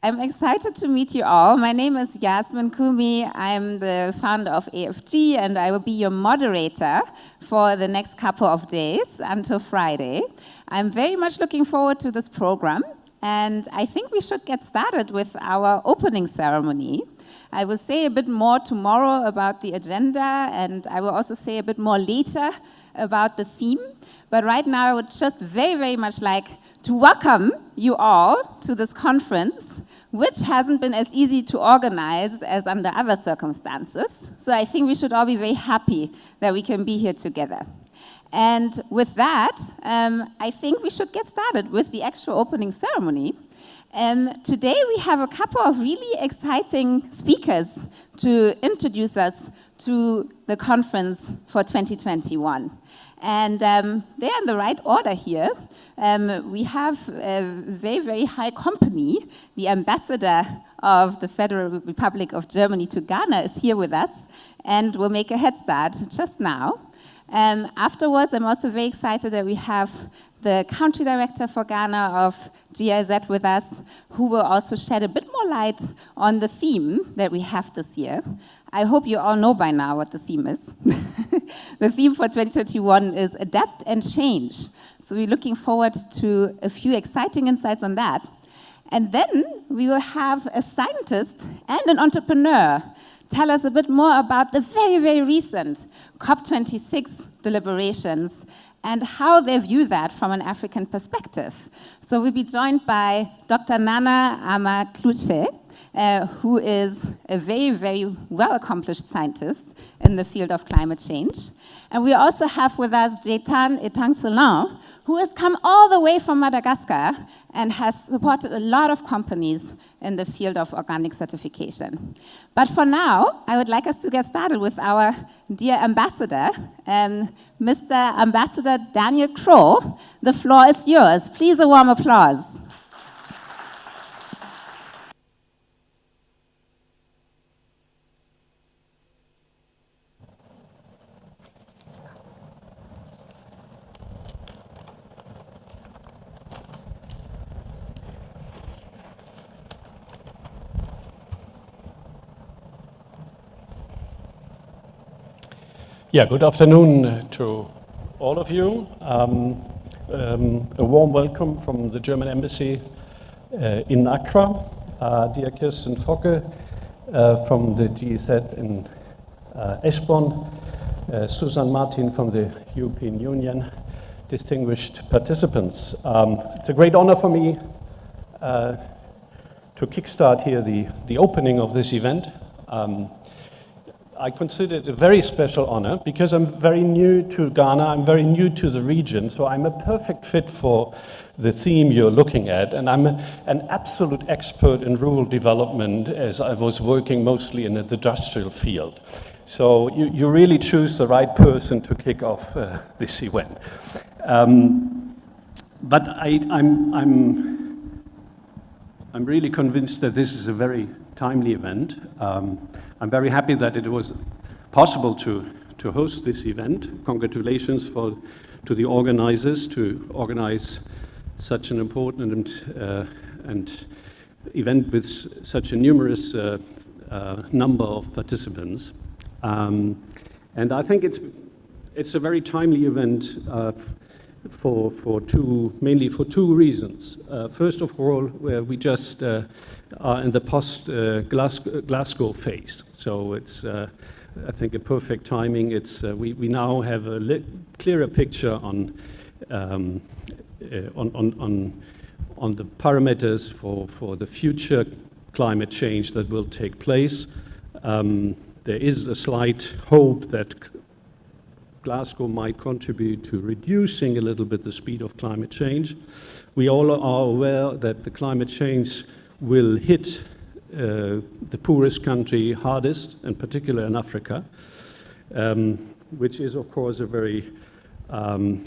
I'm excited to meet you all. My name is Yasmin Kumi. I'm the founder of AFG, and I will be your moderator for the next couple of days until Friday. I'm very much looking forward to this program, and I think we should get started with our opening ceremony. I will say a bit more tomorrow about the agenda, and I will also say a bit more later about the theme. But right now, I would just very much like to welcome you all to this conference, which hasn't been as easy to organize as under other circumstances. So I think we should all be very happy that we can be here together. And with that, I think we should get started with the actual opening ceremony. Today we have a couple of really exciting speakers to introduce us to the conference for 2021. And they're in the right order here. We have a very high company. The ambassador of the Federal Republic of Germany to Ghana is here with us and will make a head start just now. Afterwards, I'm also very excited that we have the country director for Ghana of GIZ with us, who will also shed a bit more light on the theme that we have this year. I hope you all know by now what the theme is. The theme for 2021 is Adapt and Change. So we're looking forward to a few exciting insights on that. And then we will have a scientist and an entrepreneur tell us a bit more about the very recent COP26 deliberations and how they view that from an African perspective. So we'll be joined by Dr. Nana Ama-Kluche, who is a very well-accomplished scientist in the field of climate change. And we also have with us Jaitan Etang-Solan, who has come all the way from Madagascar and has supported a lot of companies in the field of organic certification. But for now, I would like us to get started with our dear ambassador, Mr. Ambassador Daniel Crow. The floor is yours. Please, a warm applause. Yeah, good afternoon to all of you. A warm welcome from the German Embassy in Accra. Dear Kirsten Focke from the GEZ in Eschborn, Susan Martin from the European Union, distinguished participants. It's a great honor for me to kickstart here the opening of this event. I consider it a very special honor because I'm very new to Ghana, I'm very new to the region, so I'm a perfect fit for the theme you're looking at, and I'm an absolute expert in rural development as I was working mostly in the industrial field. So you really choose the right person to kick off this event. But I'm really convinced that this is a very timely event. I'm very happy that it was possible to host this event. Congratulations to the organizers to organize such an important and event with such a numerous number of participants. And I think it's a very timely event mainly for two reasons. First of all, we just are in the post-Glasgow phase. So it's, I think, a perfect timing. We now have a clearer picture on the parameters for the future climate change that will take place. There is a slight hope that Glasgow might contribute to reducing a little bit the speed of climate change. We all are aware that the climate change will hit the poorest country hardest, in particular in Africa, which is, of course, a very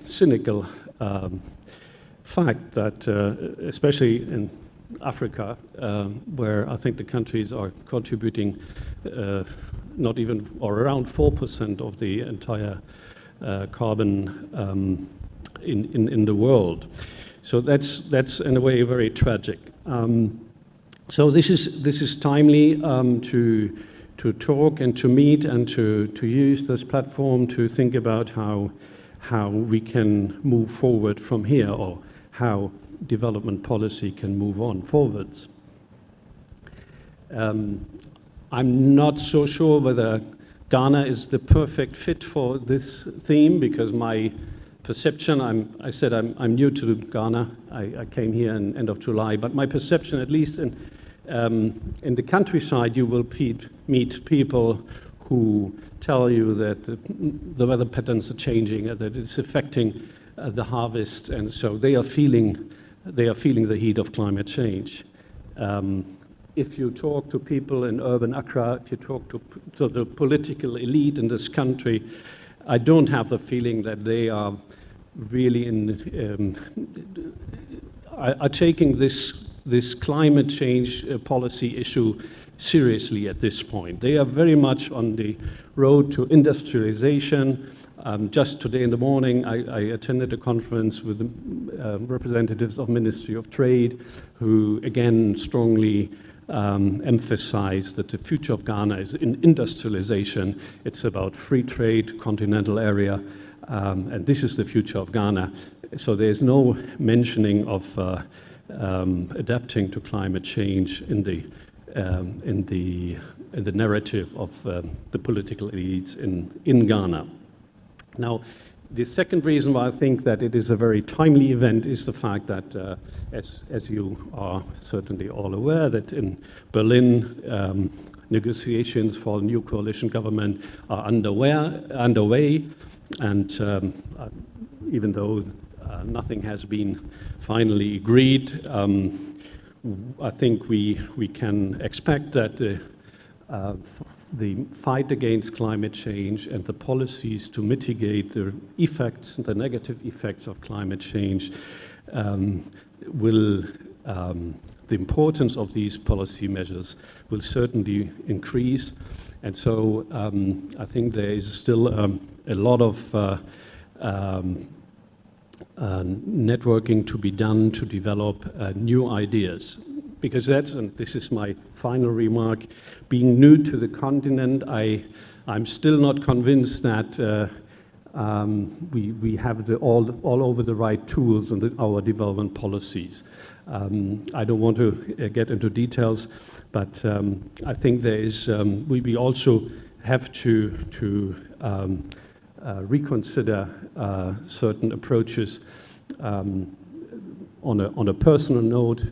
cynical fact that, especially in Africa, where I think the countries are contributing not even or around 4% of the entire carbon in the world. So that's in a way very tragic. So this is timely to talk and to meet and to use this platform to think about how we can move forward from here, or how development policy can move on forwards. I'm not so sure whether Ghana is the perfect fit for this theme, because my perception, I said I'm new to Ghana. I came here in end of July, but my perception, at least in the countryside, you will meet people who tell you that the weather patterns are changing, that it's affecting the harvest, and so they are feeling the heat of climate change. If you talk to people in urban Accra, if you talk to the political elite in this country, I don't have the feeling that they are really are taking this climate change policy issue seriously at this point. They are very much on the road to industrialization. Just today in the morning, I attended a conference with representatives of Ministry of Trade, who again strongly emphasized that the future of Ghana is in industrialization. It's about free trade, continental area, and this is the future of Ghana. So there's no mentioning of adapting to climate change in the narrative of the political elites in Ghana. Now, the second reason why I think that it is a very timely event is the fact that, as you are certainly all aware, that in Berlin, negotiations for a new coalition government are underway, and even though nothing has been finally agreed, I think we can expect that the fight against climate change and the policies to mitigate the effects, the negative effects of climate change, the importance of these policy measures will certainly increase. And so I think there is still a lot of networking to be done to develop new ideas. Because that's, and this is my final remark, being new to the continent, I'm still not convinced that we have all over the right tools in our development policies. I don't want to get into details, but I think there is, we also have to reconsider certain approaches. On a personal note,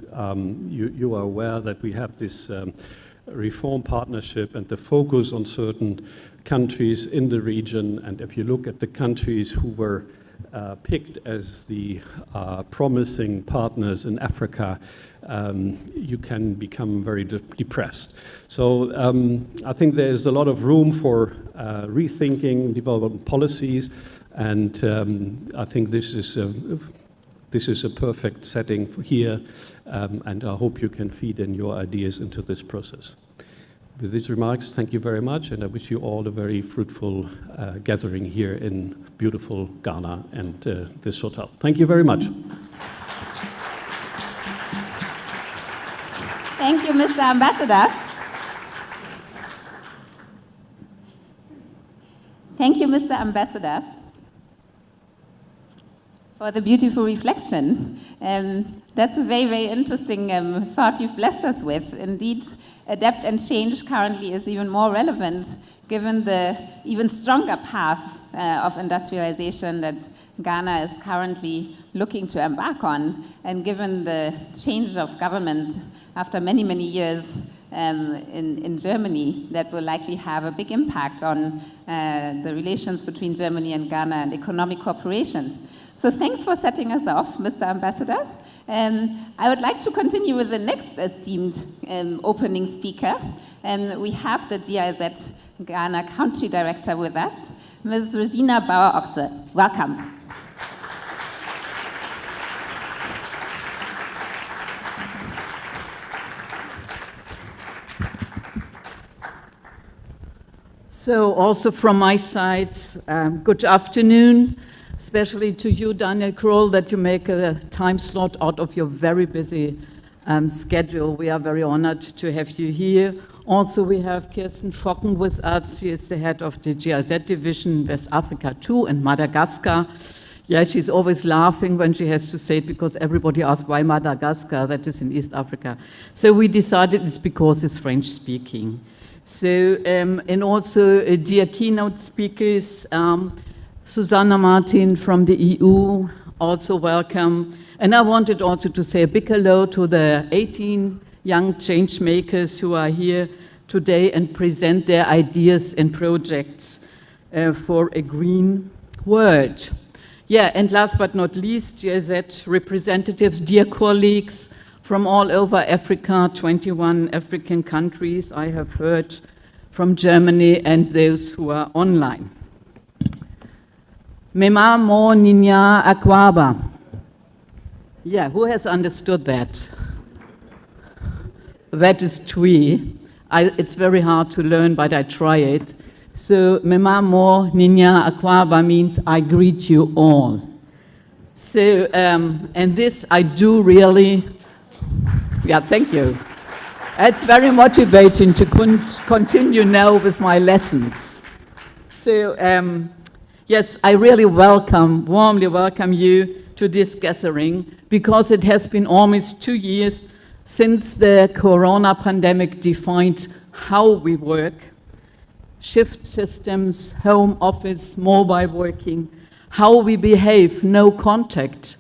you are aware that we have this reform partnership and the focus on certain countries in the region. And if you look at the countries who were picked as the promising partners in Africa, you can become very depressed. So I think there's a lot of room for rethinking development policies, and I think this is a perfect setting for here, and I hope you can feed in your ideas into this process. With these remarks, thank you very much, and I wish you all a very fruitful gathering here in beautiful Ghana and this hotel. Thank you very much. Thank you, Mr. Ambassador. Thank you, Mr. Ambassador, for the beautiful reflection. That's a very, very interesting thought you've blessed us with. Indeed, adapt and change currently is even more relevant given the even stronger path of industrialization that Ghana is currently looking to embark on, and given the change of government after many, many years in Germany, that will likely have a big impact on the relations between Germany and Ghana and economic cooperation. So thanks for setting us off, Mr. Ambassador. I would like to continue with the next esteemed opening speaker. We have the GIZ Ghana Country Director with us, Ms. Regina Bauer-Ochse. Welcome. So also from my side, good afternoon, especially to you, Daniel Kroll, that you make a time slot out of your very busy schedule. We are very honored to have you here. Also, we have Kirsten Focken with us. She is the head of the GIZ division, West Africa 2 and Madagascar. Yeah, she's always laughing when she has to say it because everybody asks why Madagascar, that is in East Africa. So we decided it's because it's French speaking. So, and also dear keynote speakers, Susanna Martin from the EU, also welcome. And I wanted also to say a big hello to the 18 young change makers who are here today and present their ideas and projects for a green world. Yeah, and last but not least, GIZ representatives, dear colleagues from all over Africa, 21 African countries, I have heard from Germany, and those who are online. Mema mo ninya akwaba. Yeah, who has understood that? That is Twi. It's very hard to learn, but I try it. So, Mema mo ninya akwaba means I greet you all. So, and this I do really, yeah, thank you. It's very motivating to continue now with my lessons. So, yes, I really warmly welcome you to this gathering because it has been almost 2 years since the corona pandemic defined how we work. Shift systems, home office, mobile working, how we behave, no contact,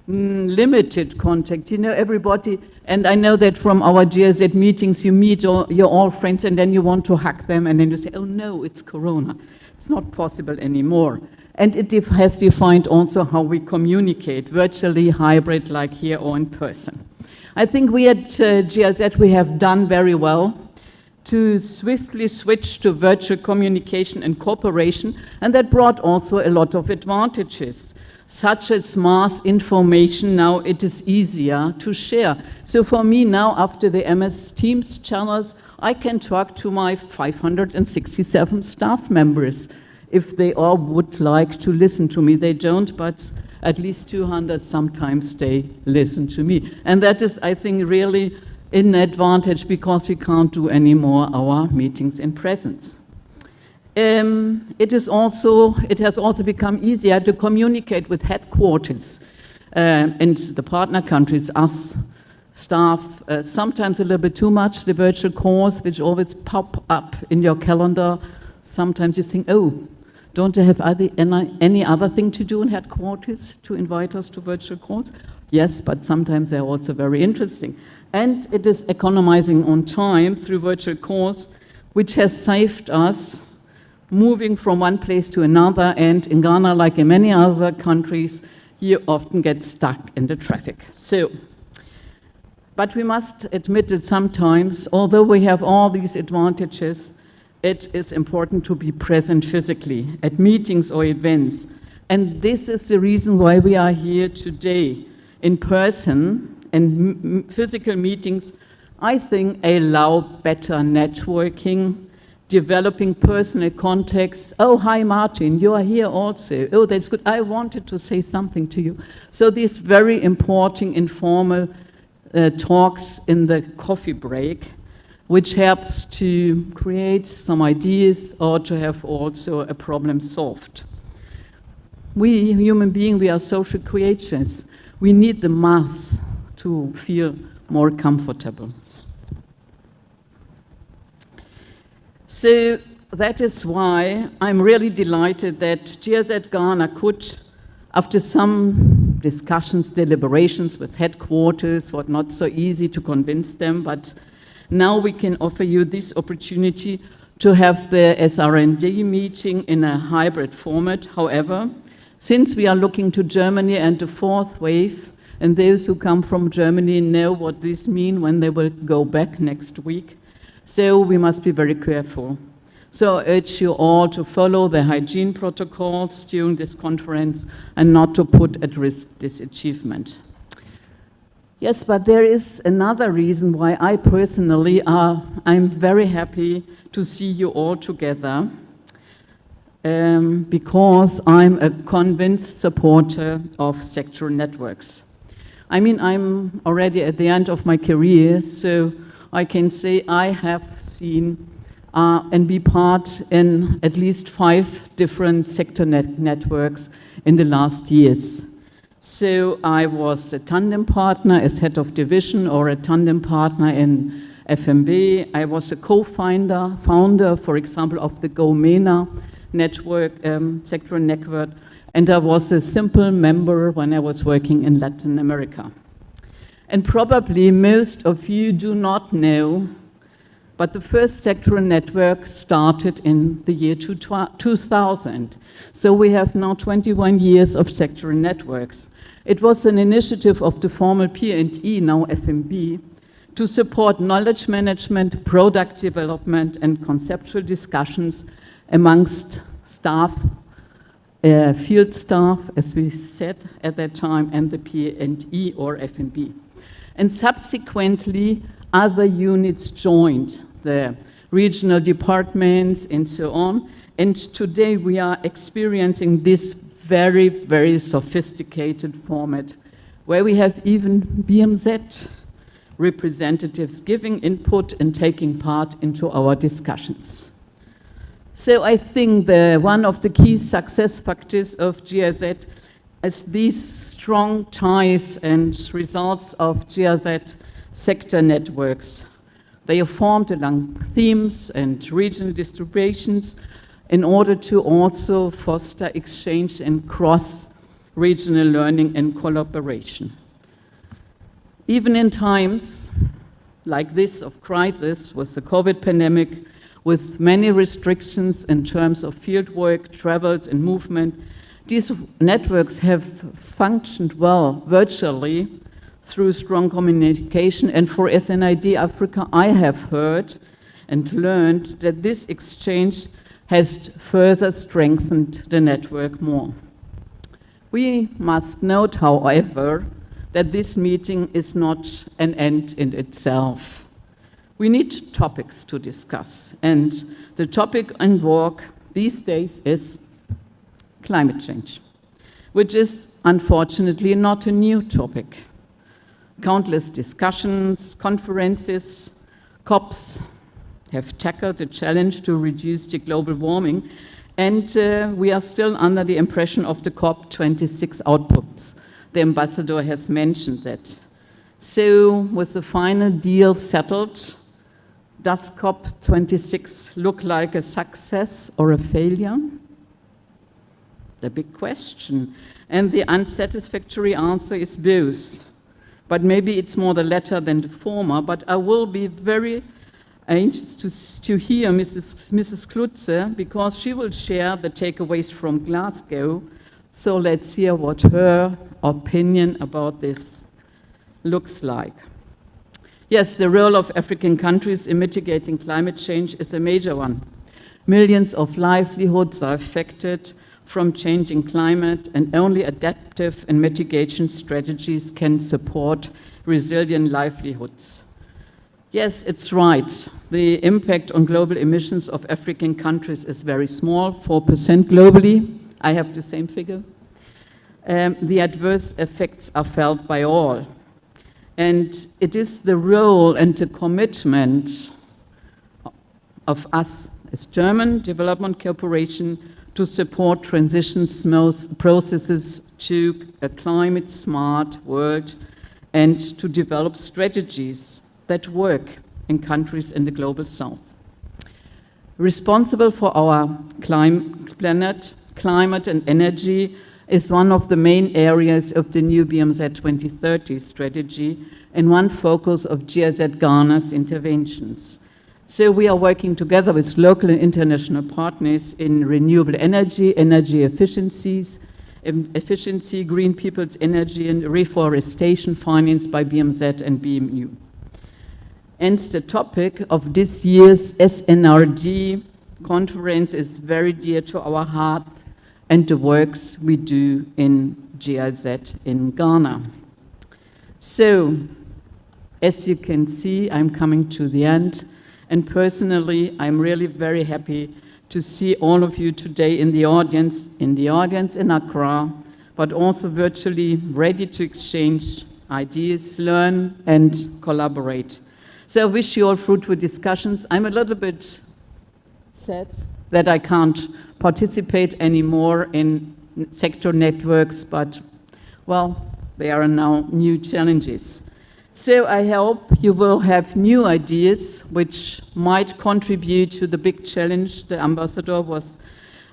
limited contact. You know, everybody, and I know that from our GIZ meetings, you meet your old friends and then you want to hug them and then you say, oh no, it's corona. It's not possible anymore. And it has defined also how we communicate, virtually, hybrid, like here or in person. I think we at GIZ, we have done very well to swiftly switch to virtual communication and cooperation, and that brought also a lot of advantages, such as mass information. Now it is easier to share. So for me now, after the MS Teams channels, I can talk to my 567 staff members if they all would like to listen to me. They don't, but at least 200 sometimes they listen to me. And that is, I think, really an advantage because we can't do anymore our meetings in presence. It has also become easier to communicate with headquarters and the partner countries, us, staff, sometimes a little bit too much, the virtual calls, which always pop up in your calendar. Sometimes you think, oh, don't they have any other thing to do in headquarters to invite us to virtual calls? Yes, but sometimes they're also very interesting. And it is economizing on time through virtual calls, which has saved us moving from one place to another. And in Ghana, like in many other countries, you often get stuck in the traffic. So, but we must admit that sometimes, although we have all these advantages, it is important to be present physically at meetings or events. And this is the reason why we are here today in person. And physical meetings, I think, allow better networking, developing personal contacts. Oh, hi, Martin, you are here also. Oh, that's good. I wanted to say something to you. So these very important informal talks in the coffee break, which helps to create some ideas or to have also a problem solved. We, human beings, we are social creatures. We need the mass to feel more comfortable. So that is why I'm really delighted that GIZ Ghana could, after some discussions, deliberations with headquarters, was not so easy to convince them, but now we can offer you this opportunity to have the SRND meeting in a hybrid format. However, since we are looking to Germany and the fourth wave, and those who come from Germany know what this means when they will go back next week. So we must be very careful. So I urge you all to follow the hygiene protocols during this conference and not to put at risk this achievement. Yes, but there is another reason why I personally I'm very happy to see you all together, because I'm a convinced supporter of sectoral networks. I mean, I'm already at the end of my career, so I can say I have seen and be part in at least 5 different sector networks in the last years. So I was a tandem partner as head of division or a tandem partner in FMB. I was a founder, for example, of the GoMENA network, sectoral network, and I was a simple member when I was working in Latin America. And probably most of you do not know, but the first sectoral network started in the year 2000. So we have now 21 years of sectoral networks. It was an initiative of the former P&E, now FMB, to support knowledge management, product development, and conceptual discussions amongst staff, field staff, as we said at that time, and the P&E or FMB. And subsequently, other units joined, the regional departments and so on. And today we are experiencing this very, very sophisticated format where we have even BMZ representatives giving input and taking part into our discussions. So I think one of the key success factors of GIZ is these strong ties and results of GIZ sector networks. They are formed along themes and regional distributions in order to also foster exchange and cross-regional learning and collaboration. Even in times like this of crisis, with the COVID pandemic, with many restrictions in terms of fieldwork, travels, and movement, these networks have functioned well virtually through strong communication. And for SNID Africa, I have heard and learned that this exchange has further strengthened the network more. We must note, however, that this meeting is not an end in itself. We need topics to discuss, and the topic in vogue these days is climate change, which is unfortunately not a new topic. Countless discussions, conferences, COPs have tackled the challenge to reduce the global warming, and we are still under the impression of the COP26 outputs. The ambassador has mentioned that. So, with the final deal settled, does COP26 look like a success or a failure? The big question. And the unsatisfactory answer is both. But maybe it's more the latter than the former, but I will be very anxious to hear Mrs. Klutze, because she will share the takeaways from Glasgow. So let's hear what her opinion about this looks like. Yes, the role of African countries in mitigating climate change is a major one. Millions of livelihoods are affected from changing climate, and only adaptive and mitigation strategies can support resilient livelihoods. Yes, it's right. The impact on global emissions of African countries is very small, 4% globally. I have the same figure. The adverse effects are felt by all. And it is the role and the commitment of us as German Development Corporation to support transition processes to a climate-smart world and to develop strategies that work in countries in the global south. Responsible for our planet, climate and energy is one of the main areas of the new BMZ 2030 strategy and one focus of GIZ Ghana's interventions. So we are working together with local and international partners in renewable energy, energy efficiency, green people's energy, and reforestation financed by BMZ and BMU. And the topic of this year's SNRD conference is very dear to our heart and the works we do in GIZ in Ghana. So, as you can see, I'm coming to the end. And personally, I'm really very happy to see all of you today in the audience in Accra, but also virtually ready to exchange ideas, learn, and collaborate. So I wish you all fruitful discussions. I'm a little bit sad that I can't participate anymore in sector networks, but, well, there are now new challenges. So I hope you will have new ideas which might contribute to the big challenge the ambassador was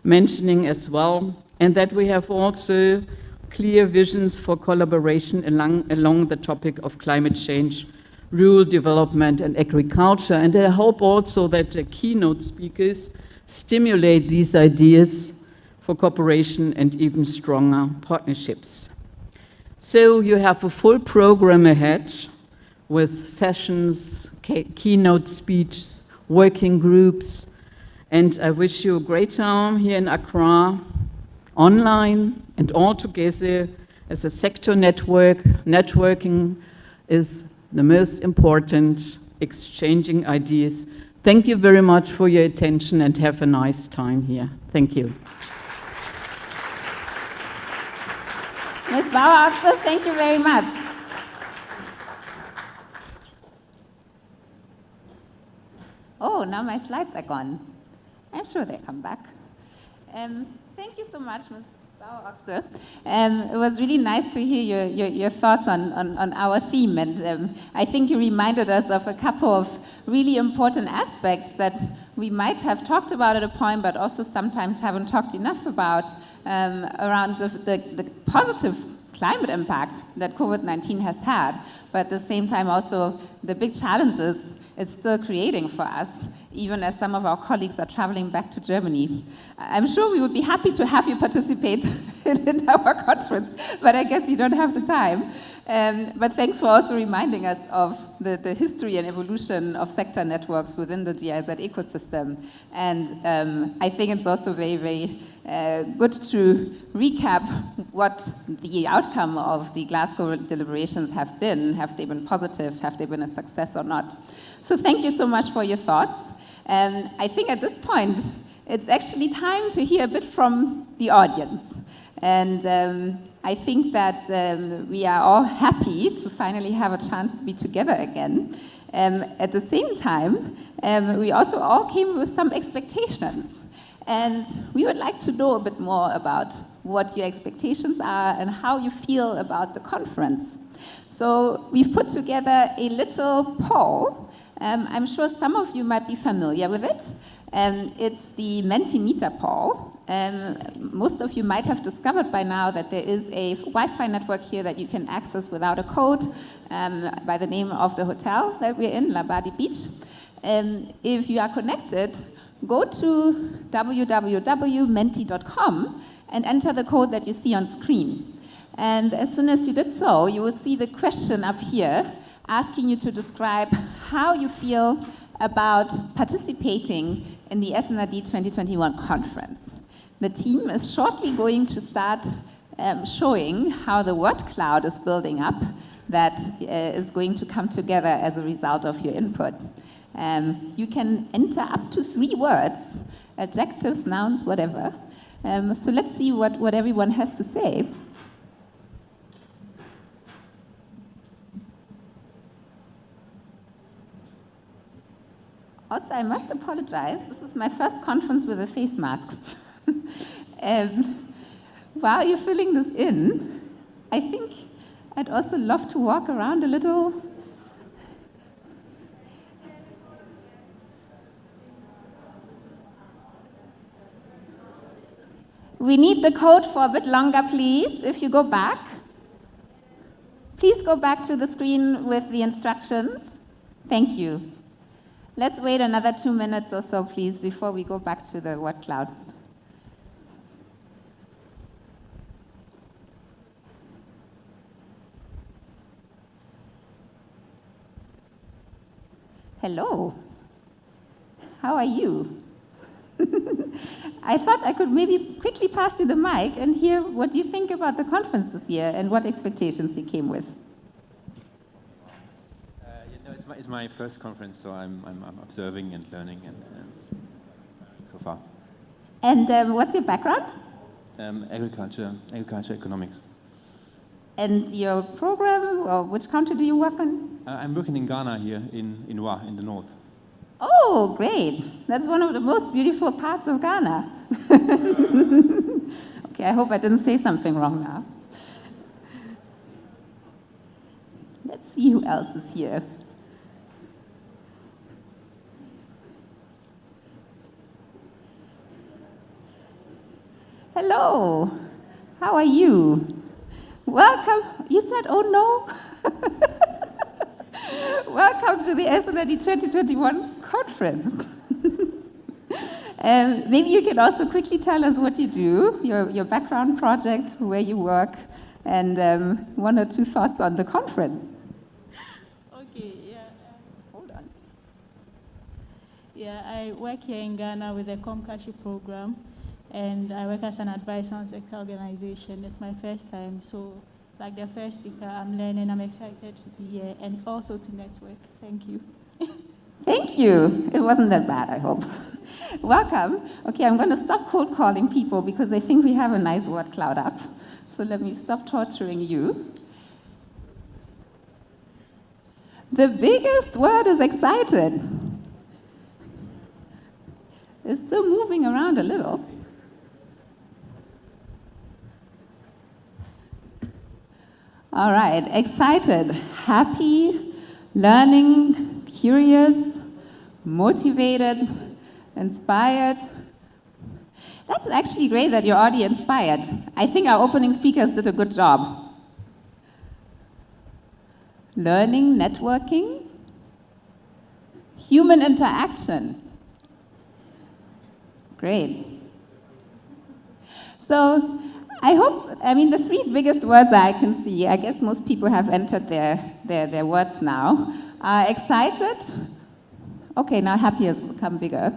mentioning as well, and that we have also clear visions for collaboration along the topic of climate change, rural development and agriculture. And I hope also that the keynote speakers stimulate these ideas for cooperation and even stronger partnerships. So you have a full program ahead with sessions, keynote speeches, working groups, and I wish you a great time here in Accra, online and all together as a sector network. Networking is the most important, exchanging ideas. Thank you very much for your attention and have a nice time here. Thank you. Ms. Bauer-Ochse, thank you very much. Oh, now my slides are gone. I'm sure they'll come back. Thank you so much, Ms. Bauer-Ochse. It was really nice to hear your thoughts on our theme, and I think you reminded us of a couple of really important aspects that we might have talked about at a point, but also sometimes haven't talked enough about around the positive climate impact that COVID-19 has had, but at the same time also the big challenges it's still creating for us, even as some of our colleagues are traveling back to Germany. I'm sure we would be happy to have you participate in our conference, but I guess you don't have the time. But thanks for also reminding us of the history and evolution of sector networks within the GIZ ecosystem. And I think it's also very, very good to recap what the outcome of the Glasgow deliberations have been. Have they been positive? Have they been a success or not? So thank you so much for your thoughts. I think at this point, it's actually time to hear a bit from the audience. And I think that we are all happy to finally have a chance to be together again. At the same time, we also all came with some expectations. And we would like to know a bit more about what your expectations are and how you feel about the conference. So we've put together a little poll. I'm sure some of you might be familiar with it. It's the Mentimeter poll. Most of you might have discovered by now that there is a Wi-Fi network here that you can access without a code by the name of the hotel that we're in, Labadi Beach. If you are connected, go to www.menti.com and enter the code that you see on screen. And as soon as you did so, you will see the question up here asking you to describe how you feel about participating in the Snrd 2021 conference. The team is shortly going to start showing how the word cloud is building up that is going to come together as a result of your input. You can enter up to 3 words, adjectives, nouns, whatever. So let's see what everyone has to say. Also, I must apologize. This is my first conference with a face mask. While you're filling this in, I think I'd also love to walk around a little. We need the code for a bit longer, please, if you go back. Please go back to the screen with the instructions. Thank you. Let's wait another 2 minutes or so, please, before we go back to the word cloud. Hello. How are you? I thought I could maybe quickly pass you the mic and hear what you think about the conference this year and what expectations you came with. It's my first conference, so I'm observing and learning and so far. And what's your background? Agriculture, economics. And your program, or which country do you work on? I'm working in Ghana here, in Wa, in the north. Oh, great. That's one of the most beautiful parts of Ghana. Okay, I hope I didn't say something wrong now. Let's see who else is here. Hello, how are you? Welcome. You said, oh no? Welcome to the Snrd 2021 conference. Maybe you can also quickly tell us what you do, your background project, where you work, and one or two thoughts on the conference. Okay, yeah. Hold on. Yeah, I work here in Ghana with the Comcashi program, and I work as an advisor on sector organization. It's my first time, so like the first speaker, I'm learning, I'm excited to be here, and also to network. Thank you. Thank you. It wasn't that bad, I hope. Welcome. Okay, I'm going to stop cold calling people because I think we have a nice word cloud up. So let me stop torturing you. The biggest word is excited. It's still moving around a little. All right, excited, happy, learning, curious, motivated, inspired. That's actually great that you're already inspired. I think our opening speakers did a good job. Learning, networking, human interaction. Great. So, I hope, the three biggest words I can see, I guess most people have entered their words now, are excited. Okay, now happy has become bigger.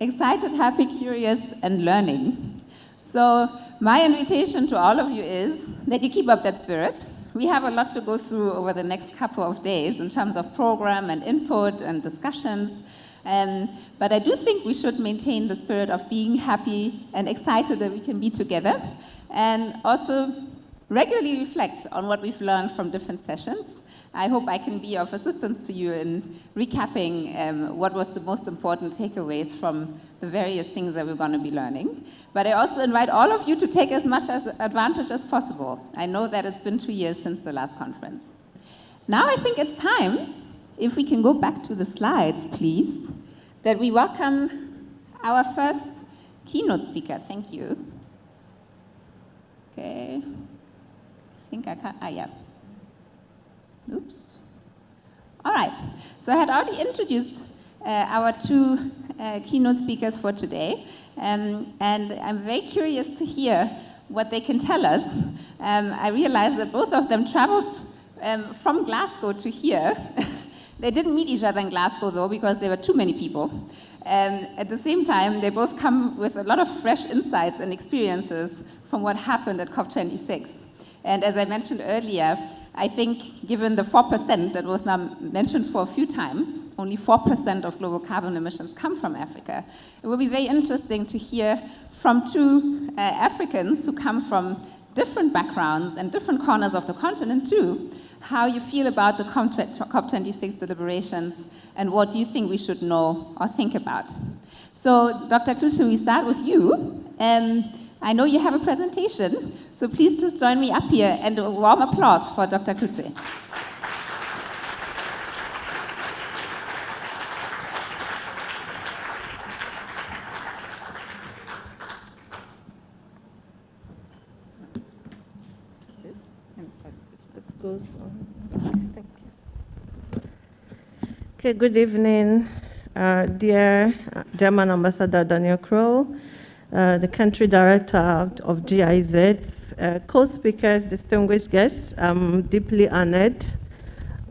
Excited, happy, curious, and learning. So my invitation to all of you is that you keep up that spirit. We have a lot to go through over the next couple of days in terms of program and input and discussions. But I do think we should maintain the spirit of being happy and excited that we can be together, and also regularly reflect on what we've learned from different sessions. I hope I can be of assistance to you in recapping what was the most important takeaways from the various things that we're going to be learning. But I also invite all of you to take as much advantage as possible. I know that it's been 2 years since the last conference. Now I think it's time, if we can go back to the slides, please, that we welcome our first keynote speaker. Thank you. Okay. I think I can't, yeah. Oops. All right. So I had already introduced our two keynote speakers for today, and I'm very curious to hear what they can tell us. I realized that both of them traveled from Glasgow to here. They didn't meet each other in Glasgow, though, because there were too many people. At the same time, they both come with a lot of fresh insights and experiences from what happened at COP26. And as I mentioned earlier, I think given the 4% that was now mentioned for a few times, only 4% of global carbon emissions come from Africa, it will be very interesting to hear from two Africans who come from different backgrounds and different corners of the continent too, how you feel about the COP26 deliberations and what you think we should know or think about. So, Dr. Kluche, we start with you. I know you have a presentation, so please just join me up here and a warm applause for Dr. Kluche. This goes on. Thank you. Okay, good evening, dear German Ambassador Daniel Crow, the country director of GIZ, co-speakers, distinguished guests. I'm deeply honored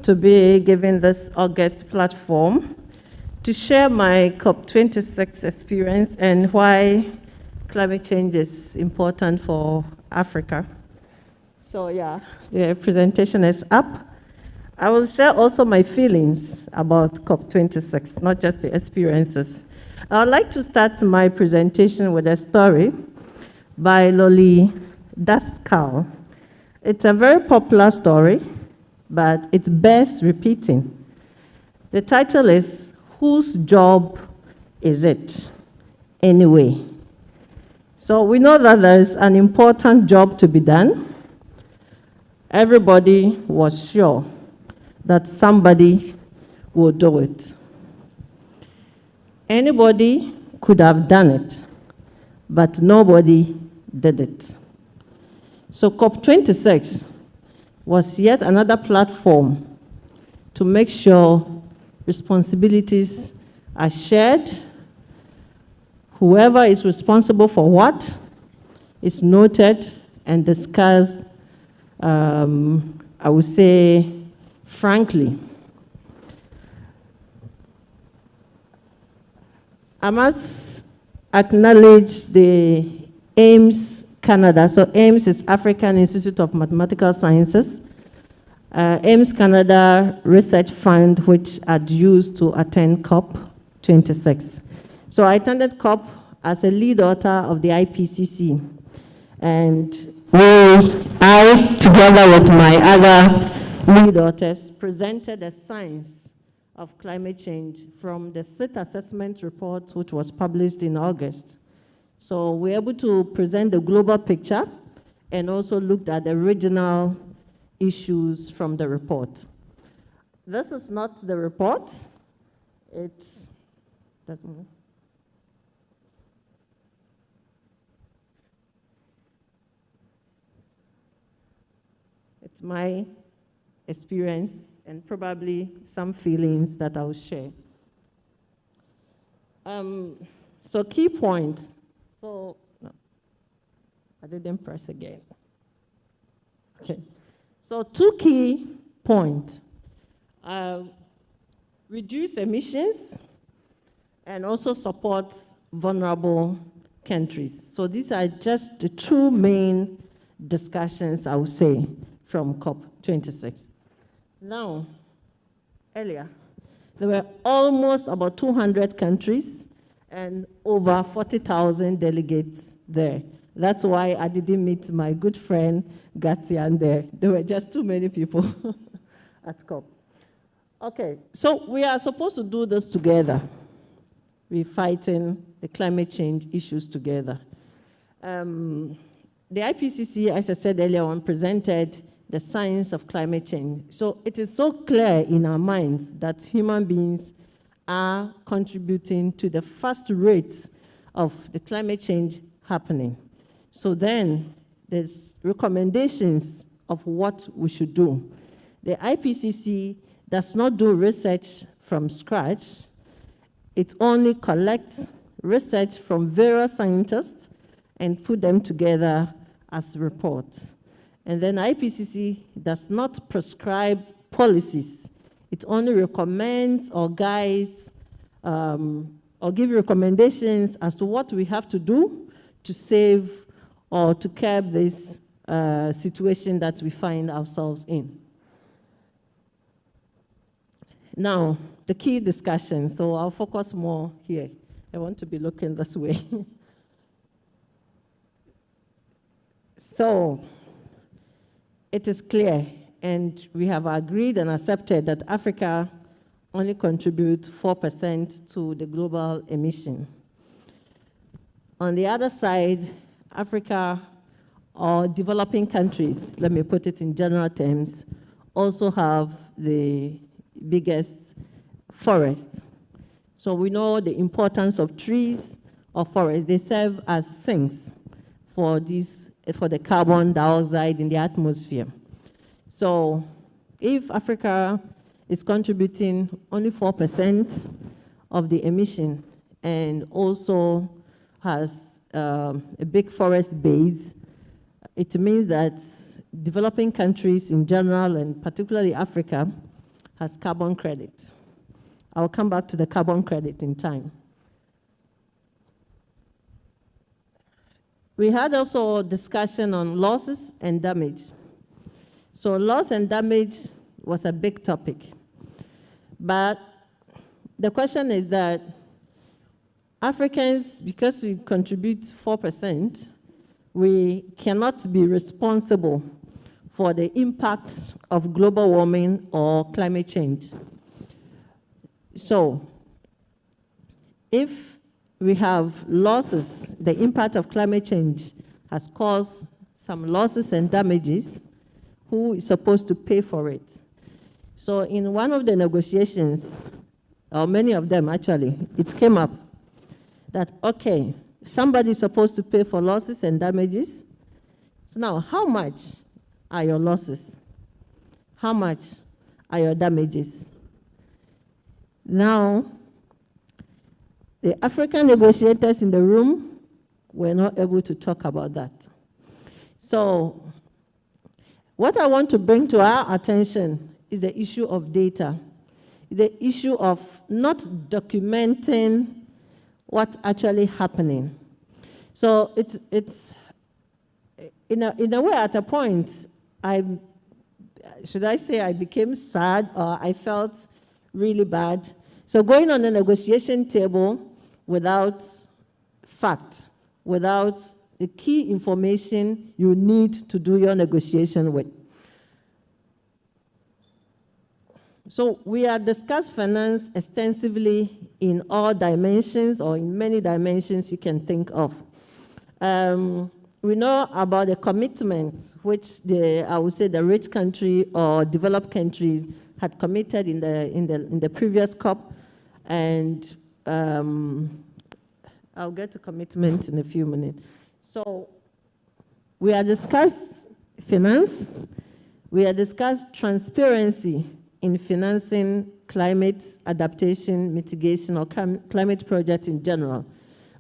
to be given this August platform to share my COP26 experience and why climate change is important for Africa. So yeah, the presentation is up. I will share also my feelings about COP26, not just the experiences. I would like to start my presentation with a story by Loli Daskal, It's a very popular story, but it bears repeating. The title is, Whose Job Is It Anyway? So we know that there's an important job to be done. Everybody was sure that somebody will do it. Anybody could have done it, but nobody did it. So COP26 was yet another platform to make sure responsibilities are shared. Whoever is responsible for what is noted and discussed, I would say, frankly. I must acknowledge the AIMS Canada. So AIMS is African Institute of Mathematical Sciences. AIMS Canada Research Fund, which I'd used to attend COP26. So I attended COP as a lead author of the IPCC. And I, together with my other lead authors, presented the science of climate change from the SIT assessment report, which was published in August. So we're able to present the global picture and also looked at the regional issues from the report. This is not the report. It's my experience and probably some feelings that I'll share. So key points. So, no, I didn't press again. Okay. So 2 key points. Reduce emissions and also support vulnerable countries. So these are just the 2 main discussions, I would say, from COP26. Now, earlier, there were almost about 200 countries and over 40,000 delegates there. That's why I didn't meet my good friend Gatian there. There were just too many people at COP. Okay, so we are supposed to do this together. We're fighting the climate change issues together. The IPCC, as I said earlier on, presented the science of climate change. So it is so clear in our minds that human beings are contributing to the fast rates of the climate change happening. So then there's recommendations of what we should do. The IPCC does not do research from scratch. It only collects research from various scientists and put them together as reports. And then IPCC does not prescribe policies. It only recommends or guides or give recommendations as to what we have to do to save or to curb this situation that we find ourselves in. Now, the key discussion. So I'll focus more here. I want to be looking this way. So it is clear, and we have agreed and accepted that Africa only contributes 4% to the global emission. On the other side, Africa, or developing countries, let me put it in general terms, also have the biggest forests. So we know the importance of trees or forests. They serve as sinks for the carbon dioxide in the atmosphere. So if Africa is contributing only 4% of the emission and also has a big forest base, it means that developing countries in general, and particularly Africa, has carbon credit. I'll come back to the carbon credit in time. We had also a discussion on losses and damage. So loss and damage was a big topic. But the question is that Africans, because we contribute 4%, we cannot be responsible for the impact of global warming or climate change. So, if we have losses, the impact of climate change has caused some losses and damages, who is supposed to pay for it? So in one of the negotiations, or many of them actually, it came up that, okay, somebody is supposed to pay for losses and damages. So now, how much are your losses? How much are your damages? Now, the African negotiators in the room were not able to talk about that. So, what I want to bring to our attention is the issue of data, the issue of not documenting what's actually happening. So it's in a way, at a point, should I say I became sad, or I felt really bad. So going on a negotiation table without fact, without the key information you need to do your negotiation with. So we have discussed finance extensively in all dimensions, or in many dimensions you can think of. We know about the commitments which I would say the rich country or developed countries had committed in the previous COP, and I'll get to commitment in a few minutes. So we have discussed finance, we have discussed transparency in financing climate adaptation, mitigation, or climate projects in general.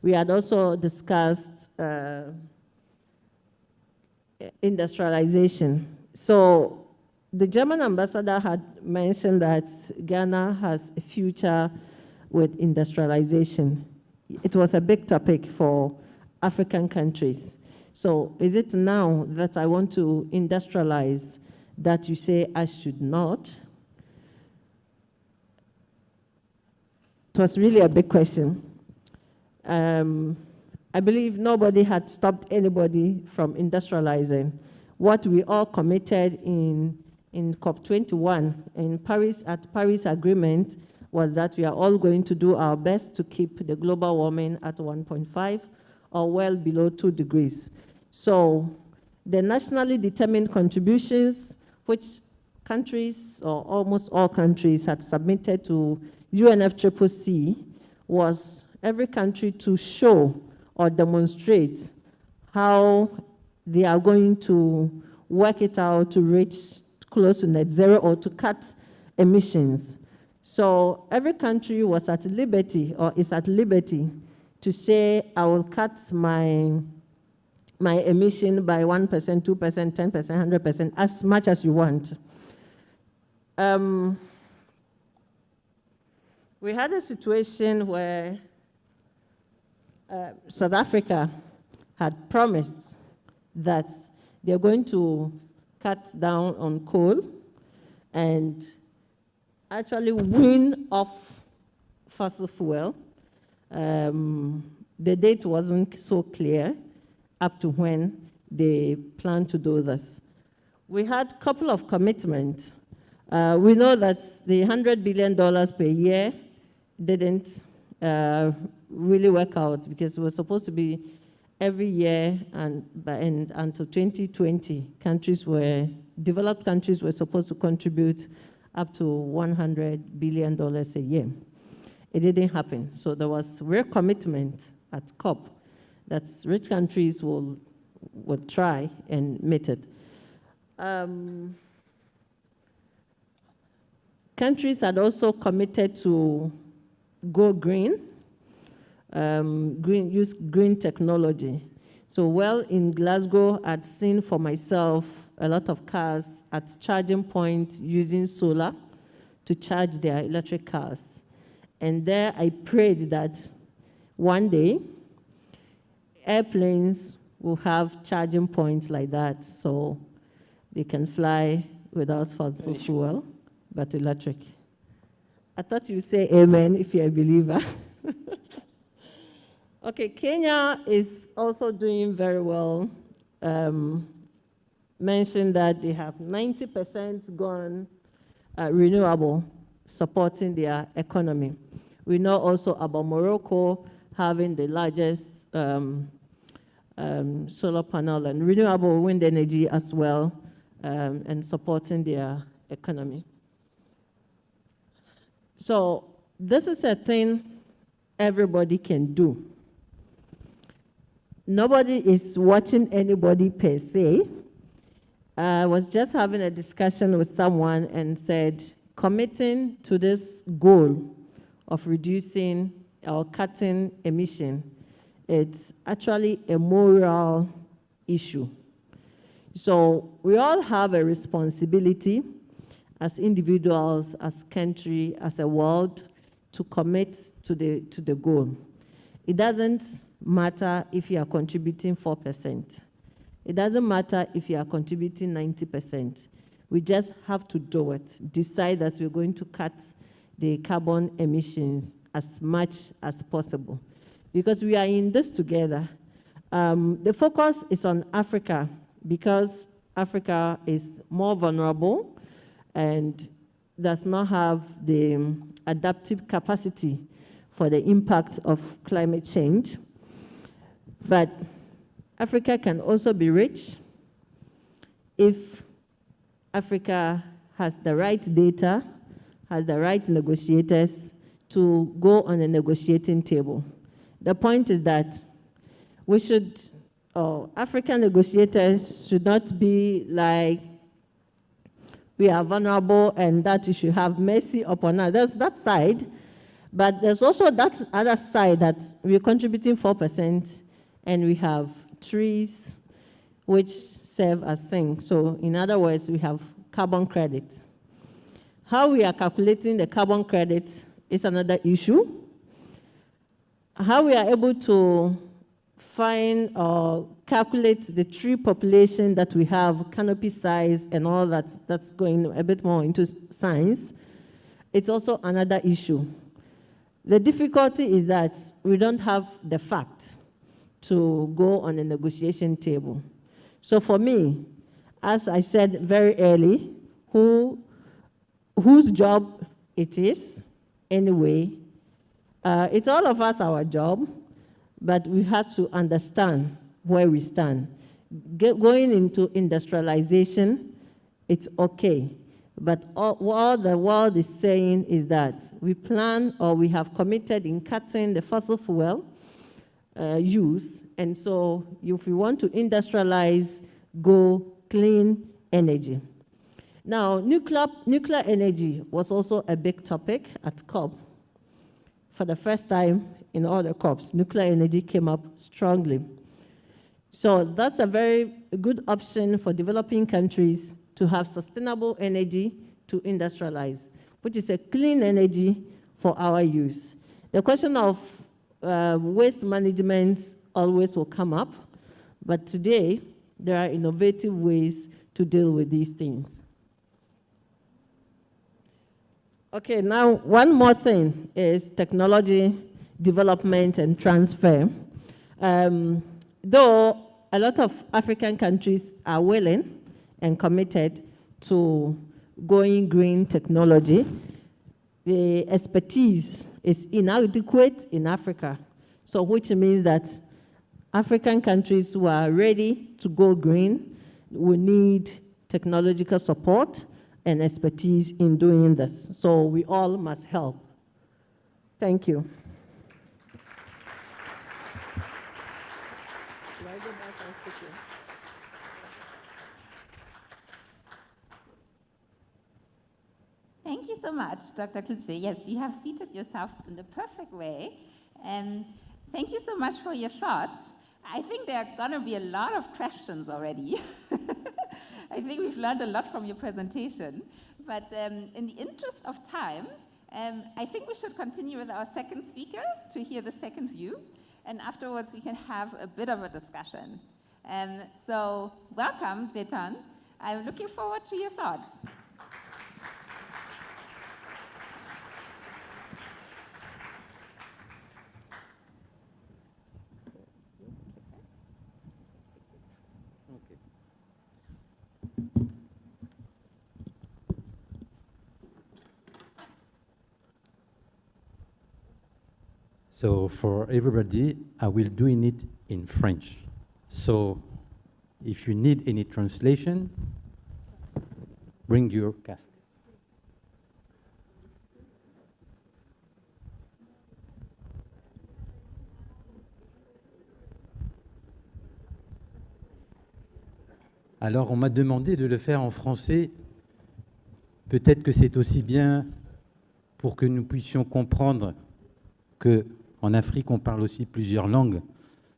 We had also discussed industrialization. So the German ambassador had mentioned that Ghana has a future with industrialization. It was a big topic for African countries. So is it now that I want to industrialize that you say I should not? It was really a big question. I believe nobody had stopped anybody from industrializing. What we all committed in COP21 in Paris, at Paris Agreement, was that we are all going to do our best to keep the global warming at 1.5 or well below 2 degrees. So the nationally determined contributions, which countries, or almost all countries, had submitted to UNFCCC, was every country to show or demonstrate how they are going to work it out to reach close to net zero or to cut emissions. So every country was at liberty, or is at liberty, to say, I will cut my emission by 1%, 2%, 10%, 100%, as much as you want. We had a situation where South Africa had promised that they're going to cut down on coal and actually wean off fossil fuel. The date wasn't so clear up to when they plan to do this. We had a couple of commitments. We know that the $100 billion per year didn't really work out, because it was supposed to be every year, and until 2020, developed countries were supposed to contribute up to $100 billion a year. It didn't happen. So there was real commitment at COP that rich countries will try and meet it. Countries had also committed to go green, use green technology. So while in Glasgow, I'd seen for myself a lot of cars at charging points using solar to charge their electric cars. And there I prayed that one day, airplanes will have charging points like that, so they can fly without fossil fuel, but electric. I thought you'd say amen if you're a believer. Okay, Kenya is also doing very well mentioned that they have 90% gone renewable, supporting their economy. We know also about Morocco having the largest solar panel and renewable wind energy as well, and supporting their economy. So this is a thing everybody can do. Nobody is watching anybody per se. I was just having a discussion with someone and said, committing to this goal of reducing or cutting emission, it's actually a moral issue. So we all have a responsibility as individuals, as country, as a world, to commit to the goal. It doesn't matter if you are contributing 4%. It doesn't matter if you are contributing 90%. We just have to do it. Decide that we're going to cut the carbon emissions as much as possible. Because we are in this together. The focus is on Africa because Africa is more vulnerable and does not have the adaptive capacity for the impact of climate change. But Africa can also be rich if Africa has the right data, has the right negotiators to go on a negotiating table. The point is that we should, African negotiators should not be like, we are vulnerable and that you should have mercy upon us. There's that side, but there's also that other side that we're contributing 4% and we have trees which serve as sinks. So in other words, we have carbon credit. How we are calculating the carbon credit is another issue. How we are able to find or calculate the tree population that we have, canopy size and all that, that's going a bit more into science, it's also another issue. The difficulty is that we don't have the facts to go on a negotiation table. So for me, as I said very early, whose job it is, anyway, it's all of us our job, but we have to understand where we stand. Going into industrialization, it's okay. But all the world is saying is that we plan or we have committed in cutting the fossil fuel use. And so if we want to industrialize, go clean energy. Now, nuclear energy was also a big topic at COP. For the first time in all the COPs, nuclear energy came up strongly. So that's a very good option for developing countries to have sustainable energy to industrialize, which is a clean energy for our use. The question of waste management always will come up, but today there are innovative ways to deal with these things. Okay, now one more thing is technology development and transfer. Though a lot of African countries are willing and committed to going green technology, the expertise is inadequate in Africa. So which means that African countries who are ready to go green will need technological support and expertise in doing this. So we all must help. Thank you. Thank you so much, Dr. Klitsche. Yes, you have seated yourself in the perfect way. Thank you so much for your thoughts. I think there are going to be a lot of questions already. I think we've learned a lot from your presentation. But in the interest of time, I think we should continue with our second speaker to hear the second view. And afterwards, we can have a bit of a discussion. So welcome, Zetan. I'm looking forward to your thoughts. So for everybody, I will doing it in French. So if you need any translation, bring your casque. Alors, on m'a demandé de le faire en français. Peut-être que c'est aussi bien pour que nous puissions comprendre qu'en Afrique, on parle aussi plusieurs langues.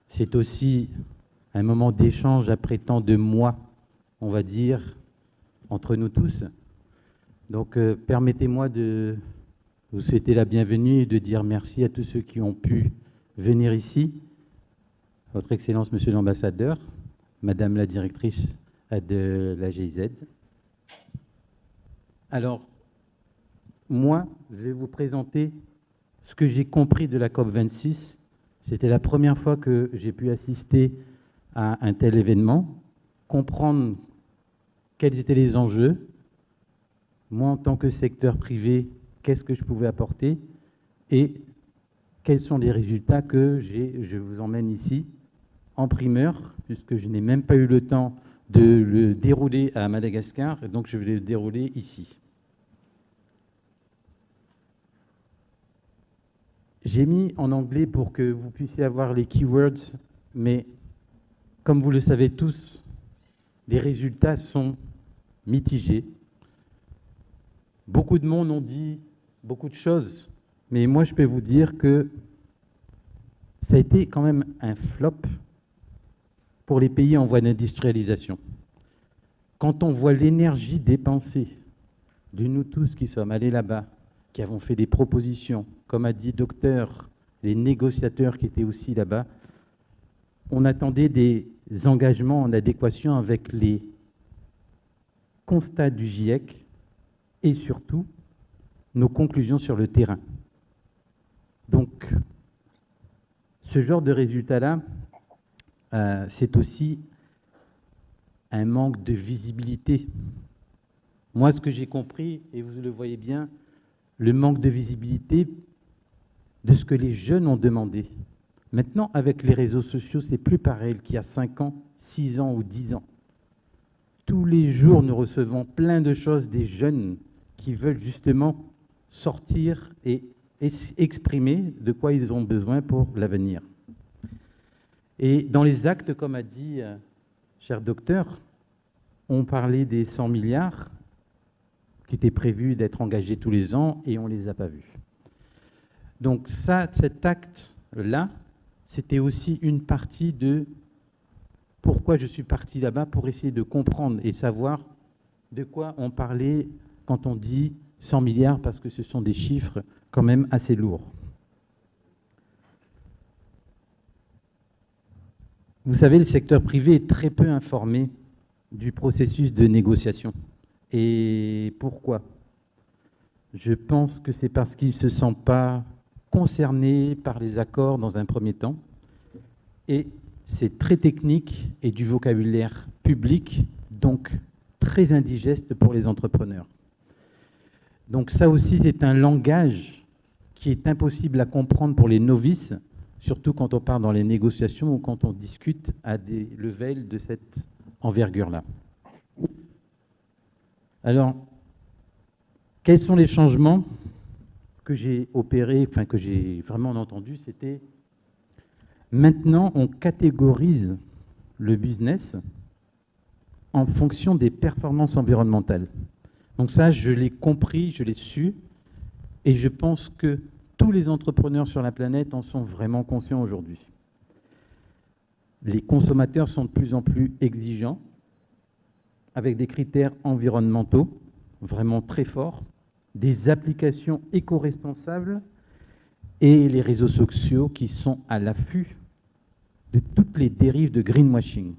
C'est aussi un moment d'échange après tant de mois, on va dire, entre nous tous. Donc, permettez-moi de vous souhaiter la bienvenue et de dire merci à tous ceux qui ont pu venir ici. Votre Excellence, Monsieur l'Ambassadeur, Madame la Directrice de la GIZ. Alors, moi, je vais vous présenter ce que j'ai compris de la COP26. C'était la première fois que j'ai pu assister à un tel événement, comprendre quels étaient les enjeux. Moi, en tant que secteur privé, qu'est-ce que je pouvais apporter et quels sont les résultats que je vous emmène ici en primeur, puisque je n'ai même pas eu le temps de le dérouler à Madagascar, donc je vais le dérouler ici. J'ai mis en anglais pour que vous puissiez avoir les keywords, mais comme vous le savez tous, les résultats sont mitigés. Beaucoup de monde ont dit beaucoup de choses, mais moi je peux vous dire que ça a été quand même un flop pour les pays en voie d'industrialisation. Quand on voit l'énergie dépensée de nous tous qui sommes allés là-bas, qui avons fait des propositions, comme a dit docteur, les négociateurs qui étaient aussi là-bas, on attendait des engagements en adéquation avec les constats du GIEC et surtout nos conclusions sur le terrain. Donc, ce genre de résultat-là, c'est aussi un manque de visibilité. Moi, ce que j'ai compris, et vous le voyez bien, le manque de visibilité de ce que les jeunes ont demandé. Maintenant, avec les réseaux sociaux, c'est plus pareil qu'il y a 5 ans, 6 ans ou 10 ans. Tous les jours, nous recevons plein de choses des jeunes qui veulent justement sortir et exprimer de quoi ils ont besoin pour l'avenir. Et dans les actes, comme a dit cher docteur, on parlait des 100 milliards qui étaient prévus d'être engagés tous les ans et on ne les a pas vus. Donc ça, cet acte-là, c'était aussi une partie de pourquoi je suis parti là-bas, pour essayer de comprendre et savoir de quoi on parlait quand on dit 100 milliards, parce que ce sont des chiffres quand même assez lourds. Vous savez, le secteur privé est très peu informé du processus de négociation. Et pourquoi? Je pense que c'est parce qu'ils ne se sentent pas concernés par les accords dans un premier temps. Et c'est très technique et du vocabulaire public, donc très indigeste pour les entrepreneurs. Donc ça aussi, c'est un langage qui est impossible à comprendre pour les novices, surtout quand on part dans les négociations ou quand on discute à des levels de cette envergure-là. Alors, quels sont les changements que j'ai opérés, enfin que j'ai vraiment entendu? C'était maintenant, on catégorise le business en fonction des performances environnementales. Donc ça, je l'ai compris, je l'ai su, et je pense que tous les entrepreneurs sur la planète en sont vraiment conscients aujourd'hui. Les consommateurs sont de plus en plus exigeants, avec des critères environnementaux vraiment très forts, des applications éco-responsables et les réseaux sociaux qui sont à l'affût de toutes les dérives de greenwashing.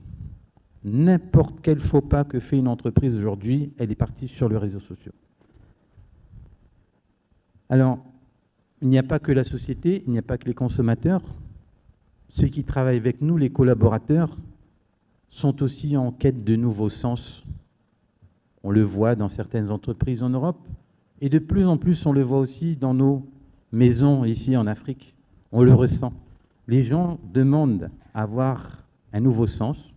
N'importe quel faux pas que fait une entreprise aujourd'hui, elle est partie sur les réseaux sociaux. Alors, il n'y a pas que la société, il n'y a pas que les consommateurs. Ceux qui travaillent avec nous, les collaborateurs, sont aussi en quête de nouveaux sens. On le voit dans certaines entreprises en Europe, et de plus en plus, on le voit aussi dans nos maisons ici en Afrique. On le ressent. Les gens demandent à avoir un nouveau sens,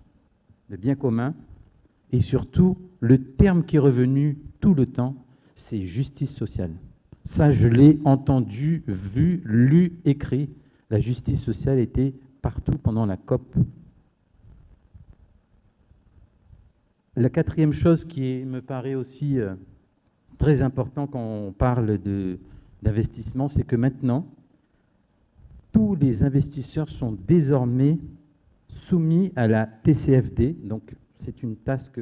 le bien commun, et surtout, le terme qui est revenu tout le temps, c'est justice sociale. Ça, je l'ai entendu, vu, lu, écrit. La justice sociale était partout pendant la COP. La quatrième chose qui me paraît aussi très important quand on parle d'investissement, c'est que maintenant, tous les investisseurs sont désormais soumis à la TCFD, donc c'est une Task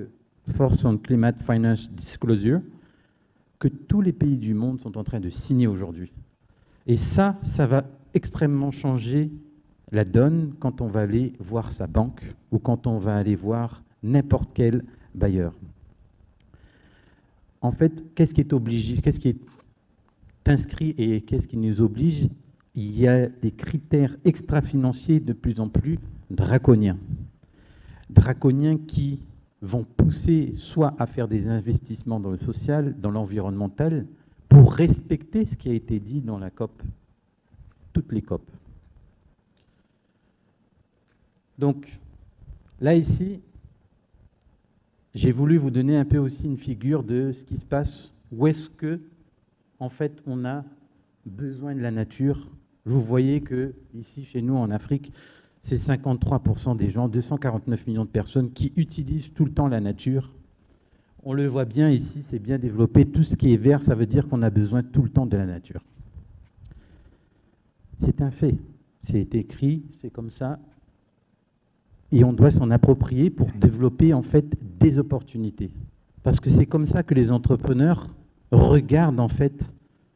Force on Climate Finance Disclosure, que tous les pays du monde sont en train de signer aujourd'hui. Et ça va extrêmement changer la donne quand on va aller voir sa banque ou quand on va aller voir n'importe quel bailleur. En fait, qu'est-ce qui est obligé, qu'est-ce qui est inscrit et qu'est-ce qui nous oblige? Il y a des critères extra-financiers de plus en plus draconiens. Draconiens qui vont pousser soit à faire des investissements dans le social, dans l'environnemental, pour respecter ce qui a été dit dans la COP, toutes les COP. Donc, là, ici, j'ai voulu vous donner un peu aussi une figure de ce qui se passe, où est-ce que, en fait, on a besoin de la nature. Vous voyez que, ici, chez nous, en Afrique, c'est 53% des gens, 249 millions de personnes qui utilisent tout le temps la nature. On le voit bien ici, c'est bien développé. Tout ce qui est vert, ça veut dire qu'on a besoin tout le temps de la nature. C'est un fait. C'est écrit, c'est comme ça. Et on doit s'en approprier pour développer, en fait, des opportunités. Parce que c'est comme ça que les entrepreneurs regardent, en fait,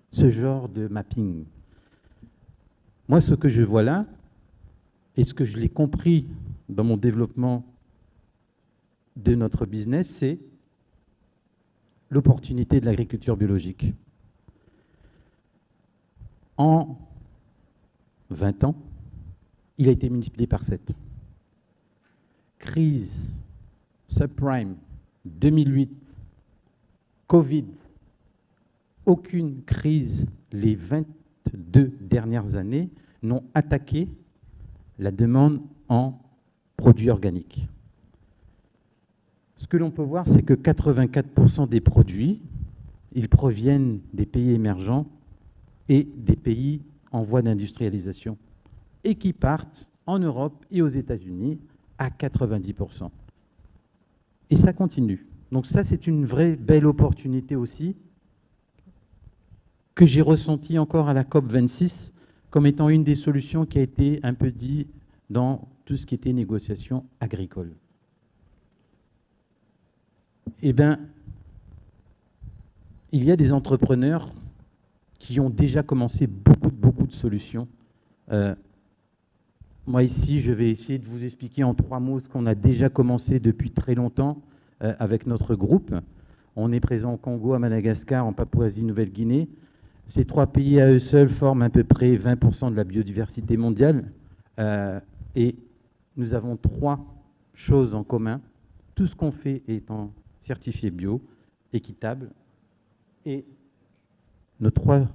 ce genre de mapping. Moi, ce que je vois là, et ce que je l'ai compris dans mon développement de notre business, c'est l'opportunité de l'agriculture biologique. En 20 ans, il a été multiplié par 7. Crise, subprime, 2008, Covid, aucune crise les 22 dernières années n'ont attaqué la demande en produits organiques. Ce que l'on peut voir, c'est que 84% des produits, ils proviennent des pays émergents et des pays en voie d'industrialisation, et qui partent en Europe et aux États-Unis à 90%. Et ça continue. Donc ça, c'est une vraie belle opportunité aussi, que j'ai ressentie encore à la COP26, comme étant une des solutions qui a été un peu dit dans tout ce qui était négociation agricole. Eh bien, il y a des entrepreneurs qui ont déjà commencé beaucoup de solutions. Moi ici, je vais essayer de vous expliquer en 3 mots ce qu'on a déjà commencé depuis très longtemps avec notre groupe. On est présent au Congo, à Madagascar, en Papouasie-Nouvelle-Guinée. Ces 3 pays à eux seuls forment à peu près 20% de la biodiversité mondiale. Et nous avons 3 choses en commun. Tout ce qu'on fait étant certifié bio, équitable. Et nos 3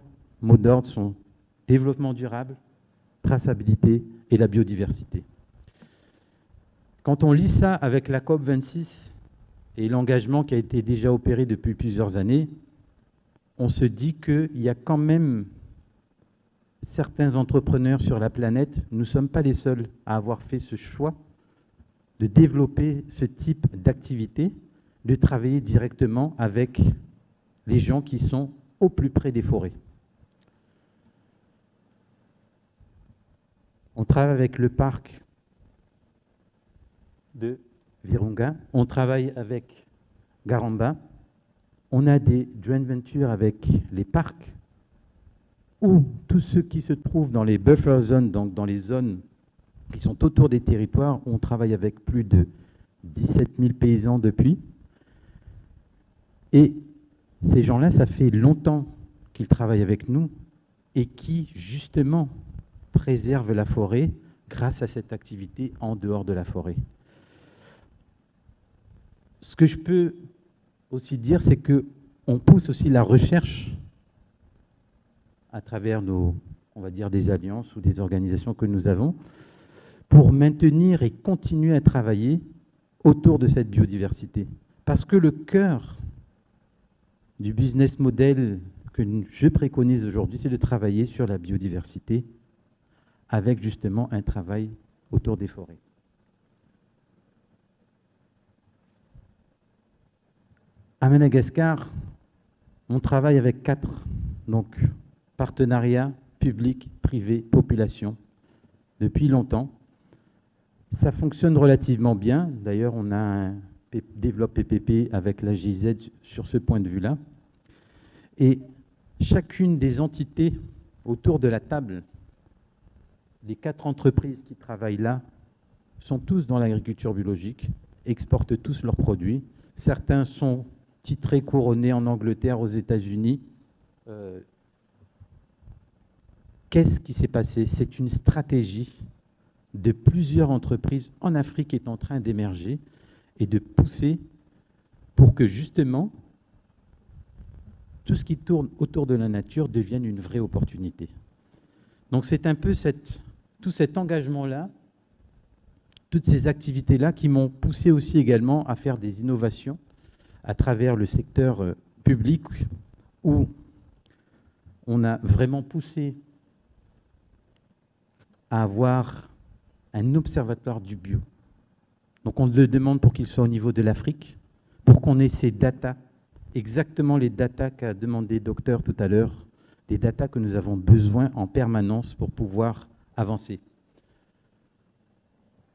mots d'ordre sont développement durable, traçabilité et la biodiversité. Quand on lit ça avec la COP26 et l'engagement qui a été déjà opéré depuis plusieurs années, on se dit qu'il y a quand même certains entrepreneurs sur la planète, nous ne sommes pas les seuls à avoir fait ce choix de développer ce type d'activité, de travailler directement avec les gens qui sont au plus près des forêts. On travaille avec le parc de Virunga, on travaille avec Garamba, on a des joint ventures avec les parcs ou tous ceux qui se trouvent dans les buffer zones, donc dans les zones qui sont autour des territoires. On travaille avec plus de 17 000 paysans depuis. Et ces gens-là, ça fait longtemps qu'ils travaillent avec nous et qui, justement, préservent la forêt grâce à cette activité en dehors de la forêt. Ce que je peux aussi dire, c'est qu'on pousse aussi la recherche à travers nos on va dire, des alliances ou des organisations que nous avons, pour maintenir et continuer à travailler autour de cette biodiversité. Parce que le cœur du business model que je préconise aujourd'hui, c'est de travailler sur la biodiversité avec justement un travail autour des forêts. À Madagascar, on travaille avec 4 partenariats public, privé, population depuis longtemps. Ça fonctionne relativement bien. D'ailleurs, on a un développe PPP avec la GIZ sur ce point de vue-là. Et chacune des entités autour de la table, les 4 entreprises qui travaillent là, sont tous dans l'agriculture biologique, exportent tous leurs produits. Certains sont titrés, couronnés en Angleterre, aux États-Unis. Qu'est-ce qui s'est passé? C'est une stratégie de plusieurs entreprises en Afrique qui est en train d'émerger et de pousser pour que justement tout ce qui tourne autour de la nature devienne une vraie opportunité. Donc c'est un peu tout cet engagement-là, toutes ces activités-là qui m'ont poussé aussi également à faire des innovations à travers le secteur public où on a vraiment poussé à avoir un observatoire du bio. Donc on le demande pour qu'il soit au niveau de l'Afrique, pour qu'on ait ces datas, exactement les datas qu'a demandé Docteur tout à l'heure, des datas que nous avons besoin en permanence pour pouvoir avancer.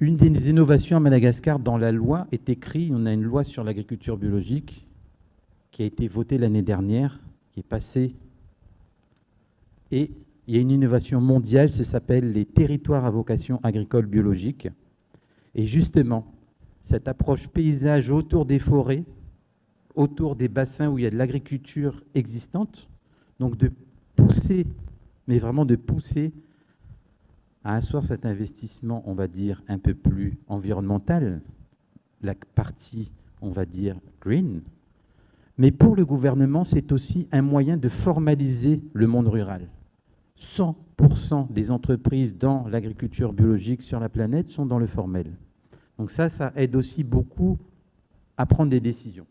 Une des innovations à Madagascar dans la loi est écrite, on a une loi sur l'agriculture biologique qui a été votée l'année dernière, qui est passée, et il y a une innovation mondiale, ça s'appelle les territoires à vocation agricole biologique. Et justement, cette approche paysage autour des forêts, autour des bassins où il y a de l'agriculture existante, donc de pousser, mais vraiment de pousser à asseoir cet investissement, on va dire, un peu plus environnemental, la partie, on va dire, green. Mais pour le gouvernement, c'est aussi un moyen de formaliser le monde rural. 100% des entreprises dans l'agriculture biologique sur la planète sont dans le formel. Donc ça aide aussi beaucoup à prendre des décisions.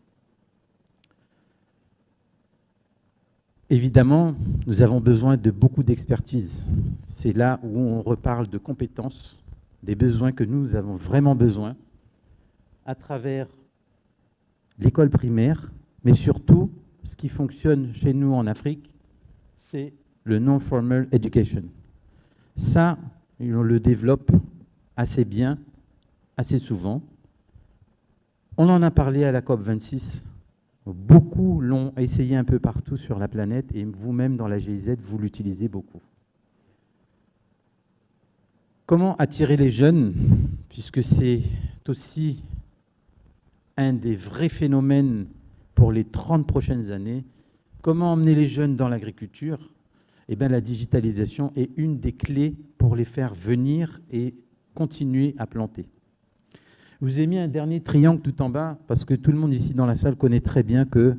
Évidemment, nous avons besoin de beaucoup d'expertise. C'est là où on reparle de compétences, des besoins que nous avons vraiment besoin, à travers l'école primaire, mais surtout, ce qui fonctionne chez nous en Afrique, c'est le non-formal education. Ça, on le développe assez bien, assez souvent. On en a parlé à la COP26. Beaucoup l'ont essayé un peu partout sur la planète et vous-même dans la GIZ, vous l'utilisez beaucoup. Comment attirer les jeunes? Puisque c'est aussi un des vrais phénomènes pour les 30 prochaines années. Comment emmener les jeunes dans l'agriculture? Eh bien, la digitalisation est une des clés pour les faire venir et continuer à planter. Je vous ai mis un dernier triangle tout en bas, parce que tout le monde ici dans la salle connaît très bien que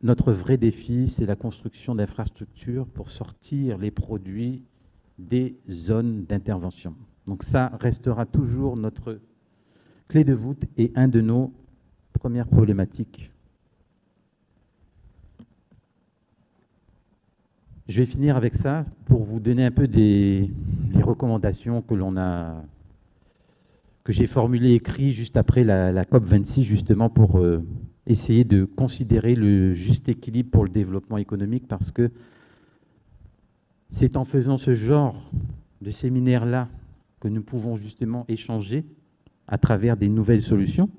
notre vrai défi, c'est la construction d'infrastructures pour sortir les produits des zones d'intervention. Donc ça restera toujours notre clé de voûte et un de nos premières problématiques. Je vais finir avec ça pour vous donner un peu les recommandations que j'ai formulées, écrites juste après la COP26, justement pour essayer de considérer le juste équilibre pour le développement économique, parce que c'est en faisant ce genre de séminaire-là que nous pouvons justement échanger à travers des nouvelles solutions,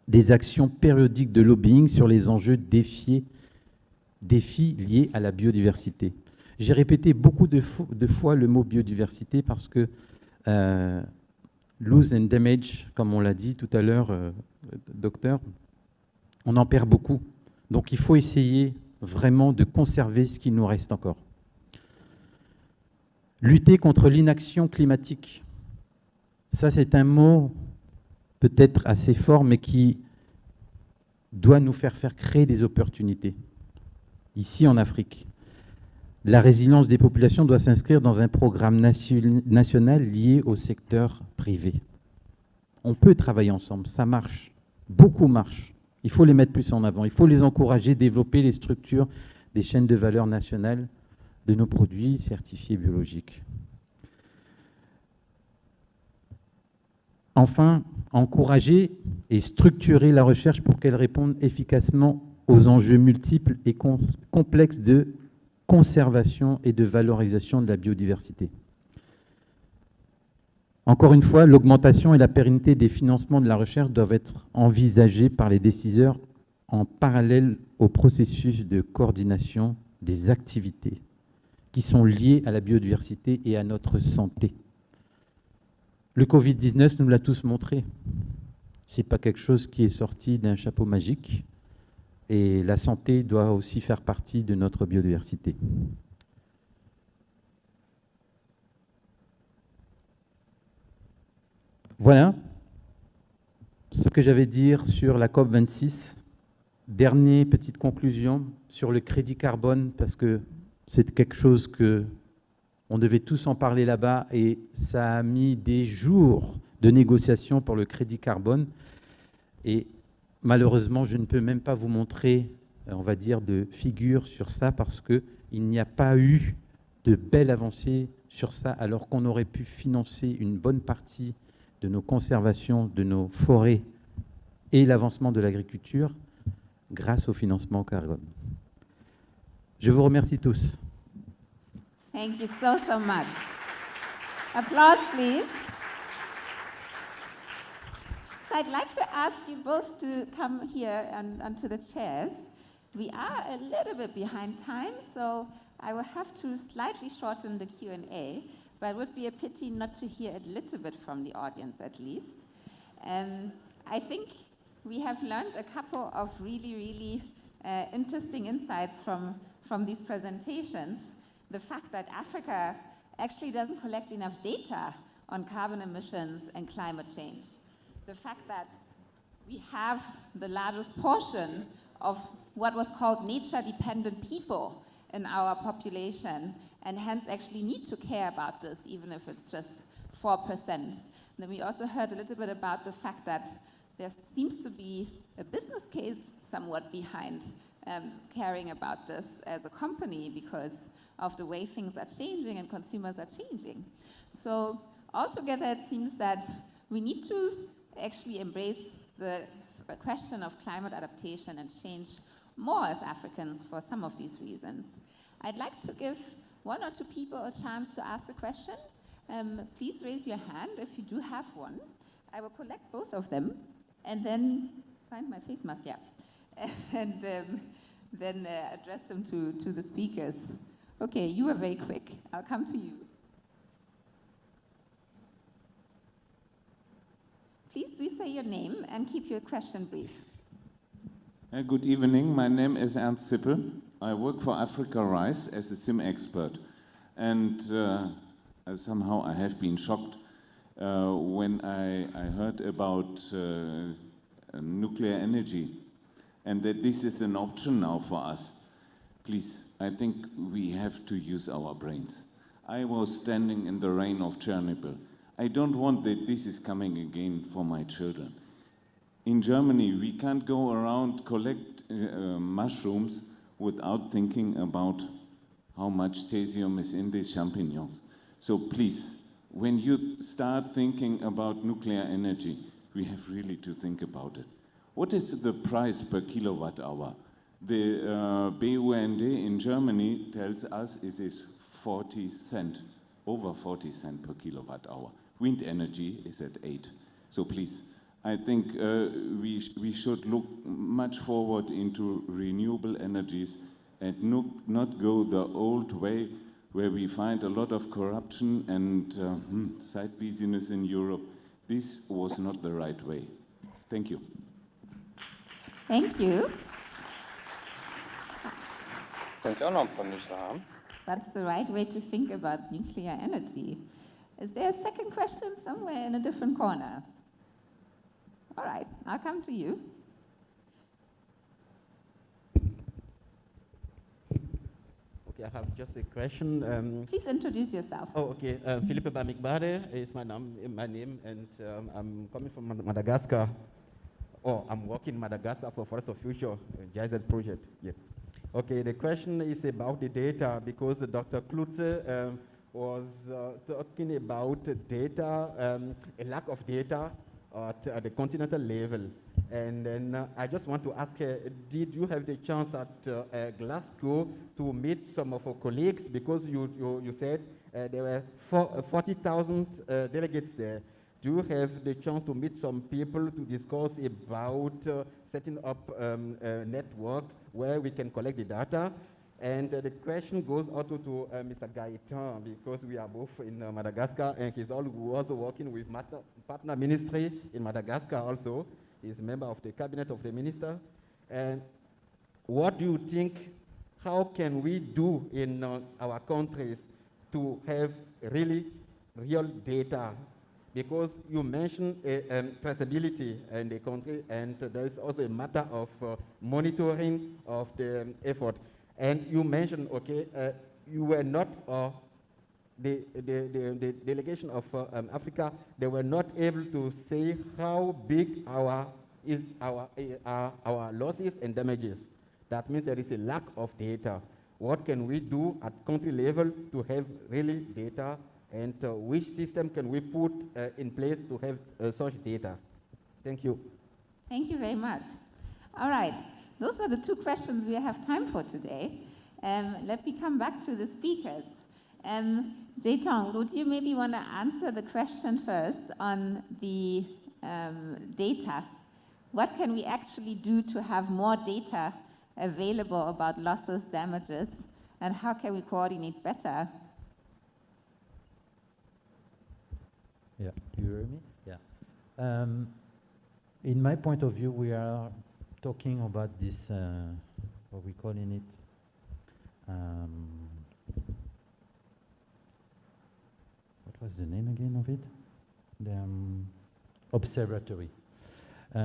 des actions périodiques de lobbying sur les enjeux défis liés à la biodiversité. J'ai répété beaucoup de fois le mot biodiversité parce que lose and damage, comme on l'a dit tout à l'heure, docteur, on en perd beaucoup. Donc il faut essayer vraiment de conserver ce qui nous reste encore. Lutter contre l'inaction climatique. Ça, c'est un mot peut-être assez fort, mais qui doit nous faire créer des opportunités, ici en Afrique. La résilience des populations doit s'inscrire dans un programme national lié au secteur privé. On peut travailler ensemble, ça marche, beaucoup marche. Il faut les mettre plus en avant, il faut les encourager, développer les structures des chaînes de valeur nationales de nos produits certifiés biologiques. Enfin, encourager et structurer la recherche pour qu'elle réponde efficacement aux enjeux multiples et complexes de conservation et de valorisation de la biodiversité. Encore une fois, l'augmentation et la pérennité des financements de la recherche doivent être envisagées par les décideurs en parallèle au processus de coordination des activités qui sont liées à la biodiversité et à notre santé. Le Covid-19 nous l'a tous montré. Ce n'est pas quelque chose qui est sorti d'un chapeau magique. Et la santé doit aussi faire partie de notre biodiversité. Voilà ce que j'avais à dire sur la COP26. Dernière petite conclusion sur le crédit carbone, parce que c'est quelque chose que on devait tous en parler là-bas, et ça a mis des jours de négociations pour le crédit carbone. Et malheureusement, je ne peux même pas vous montrer, on va dire, de figure sur ça, parce qu'il n'y a pas eu de belle avancée sur ça, alors qu'on aurait pu financer une bonne partie de nos conservations, de nos forêts et l'avancement de l'agriculture grâce au financement carbone. Je vous remercie tous. Thank you so much. Applause, please. So I'd like to ask you both to come here and onto the chairs. We are a little bit behind time, so I will have to slightly shorten the Q&A, but it would be a pity not to hear a little bit from the audience at least. I think we have learned a couple of really interesting insights from these presentations. The fact that Africa actually doesn't collect enough data on carbon emissions and climate change. The fact that we have the largest portion of what was called nature-dependent people in our population, and hence actually need to care about this, even if it's just 4%. Then we also heard a little bit about the fact that there seems to be a business case somewhat behind caring about this as a company because of the way things are changing and consumers are changing. So altogether, it seems that we need to actually embrace the question of climate adaptation and change more as Africans for some of these reasons. I'd like to give one or two people a chance to ask a question. Please raise your hand if you do have one. I will collect both of them and then find my face mask, yeah, and then address them to the speakers. Okay, you were very quick. I'll come to you. Please do say your name and keep your question brief. Good evening. My name is Ernst Zippel. I work for Africa Rice as a SIM expert. And somehow I have been shocked when I heard about nuclear energy and that this is an option now for us. Please, I think we have to use our brains. I was standing in the rain of Chernobyl. I don't want that this is coming again for my children. In Germany, we can't go around collect mushrooms without thinking about how much cesium is in these champignons. So please, when you start thinking about nuclear energy, we have really to think about it. What is the price per kilowatt hour? The BUND in Germany tells us it is 40 cents, over 40 cents per kilowatt hour. Wind energy is at 8. So please, I think we should look much forward into renewable energies and not go the old way where we find a lot of corruption and side business in Europe. This was not the right way. Thank you. Thank you. That's the right way to think about nuclear energy. Is there a second question somewhere in a different corner? All right, I'll come to you. Ok. Okay, I have just a question. Please introduce yourself. Oh, okay. Philippe Bamikbade is my name, and I'm coming from Madagascar. Oh, I'm working in Madagascar for Forest of Future, GIZ project. Yes. Okay, the question is about the data, because Dr. Klutze was talking about data, a lack of data at the continental level. And then I just want to ask, did you have the chance at Glasgow to meet some of our colleagues? Because you said there were 40,000 delegates there. Do you have the chance to meet some people to discuss about setting up a network where we can collect the data? And the question goes also to Mr. Gaetan, because we are both in Madagascar, and he's also working with partner ministry in Madagascar also. He's a member of the cabinet of the minister. And what do you think, how can we do in our countries to have really real data? Because you mentioned traceability in the country, and there is also a matter of monitoring of the effort. And you mentioned, okay, you were not, the delegation of Africa, they were not able to say how big our losses and damages. That means there is a lack of data. What can we do at country level to have really data, and which system can we put in place to have such data? Thank you. Thank you very much. All right, those are the two questions we have time for today. Let me come back to the speakers. Zhetong, would you maybe want to answer the question first on the data? What can we actually do to have more data available about losses, damages, and how can we coordinate better? Yeah, you hear me? Yeah. In my point of view, we are talking about this, what we calling it, what was the name again of it? The observatory.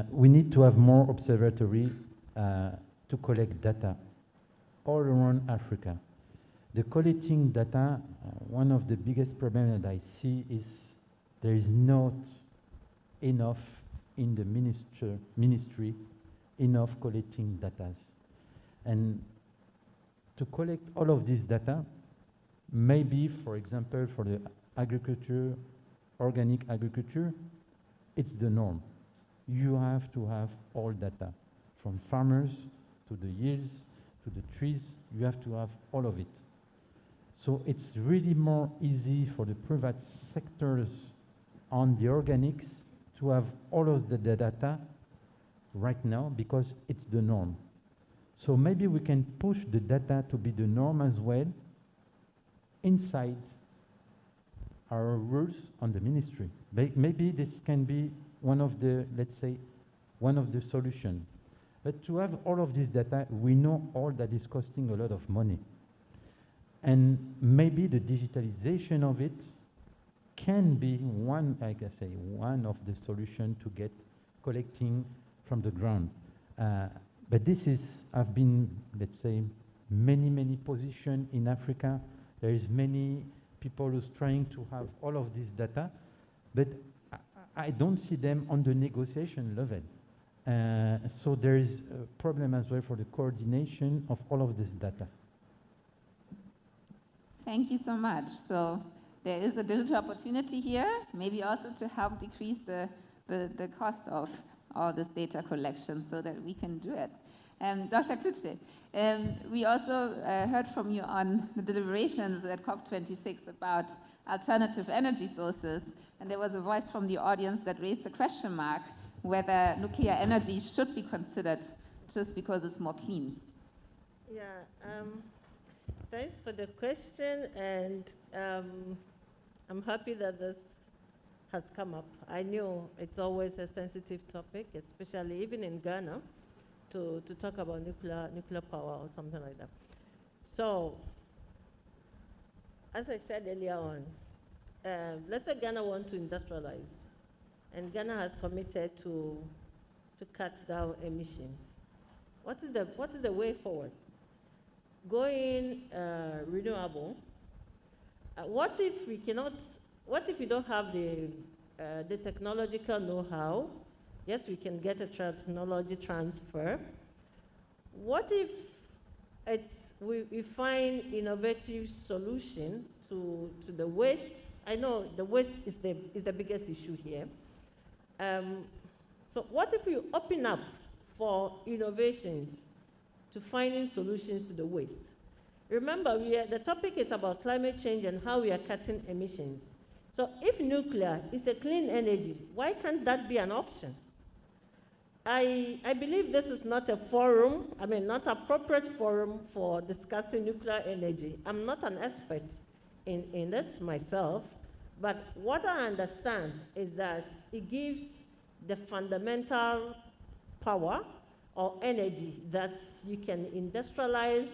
We need to have more observatory to collect data all around Africa. The collecting data, one of the biggest problems that I see is there is not enough in the ministry, enough collecting data. And to collect all of this data, maybe, for example, for the agriculture, organic agriculture, it's the norm. You have to have all data, from farmers to the yields, to the trees, you have to have all of it. So it's really more easy for the private sectors on the organics to have all of the data right now because it's the norm. So maybe we can push the data to be the norm as well inside our rules on the ministry. Maybe this can be one of the, let's say, one of the solutions. But to have all of this data, we know all that is costing a lot of money. And maybe the digitalization of it can be one, like I say, one of the solutions to get collecting from the ground. But this is, I've been, let's say, many positions in Africa. There is many people who's trying to have all of this data, but I don't see them on the negotiation level. So there is a problem as well for the coordination of all of this data. Thank you so much. So there is a digital opportunity here, maybe also to help decrease the cost of all this data collection so that we can do it. Dr. Klutze, we also heard from you on the deliberations at COP26 about alternative energy sources, and there was a voice from the audience that raised a question mark whether nuclear energy should be considered just because it's more clean. Yeah, thanks for the question, and I'm happy that this has come up. I knew it's always a sensitive topic, especially even in Ghana, to talk about nuclear power or something like that. So, as I said earlier on, let's say Ghana wants to industrialize, and Ghana has committed to cut down emissions. What is the way forward? going renewable, what if we don't have the technological know-how? Yes, we can get a technology transfer. What if we find innovative solution to the wastes? I know the waste is the biggest issue here. So what if we open up for innovations to finding solutions to the waste? Remember, the topic is about climate change and how we are cutting emissions. So if nuclear is a clean energy, why can't that be an option? I believe this is not a forum, not appropriate forum for discussing nuclear energy. I'm not an expert in this myself, but what I understand is that it gives the fundamental power or energy that you can industrialize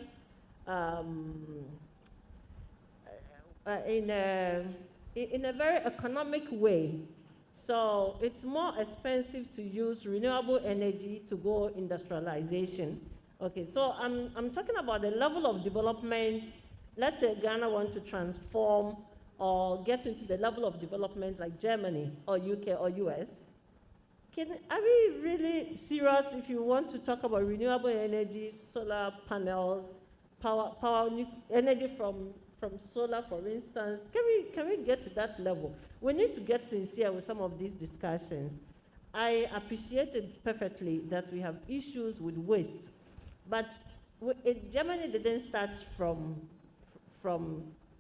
in a very economic way. So it's more expensive to use renewable energy to go industrialization. Okay, so I'm talking about the level of development. Let's say Ghana wants to transform or get into the level of development like Germany or UK or US. Are we really serious if you want to talk about renewable energy, solar panels, power energy from solar, for instance? Can we get to that level? We need to get sincere with some of these discussions. I appreciated perfectly that we have issues with waste, but Germany didn't start from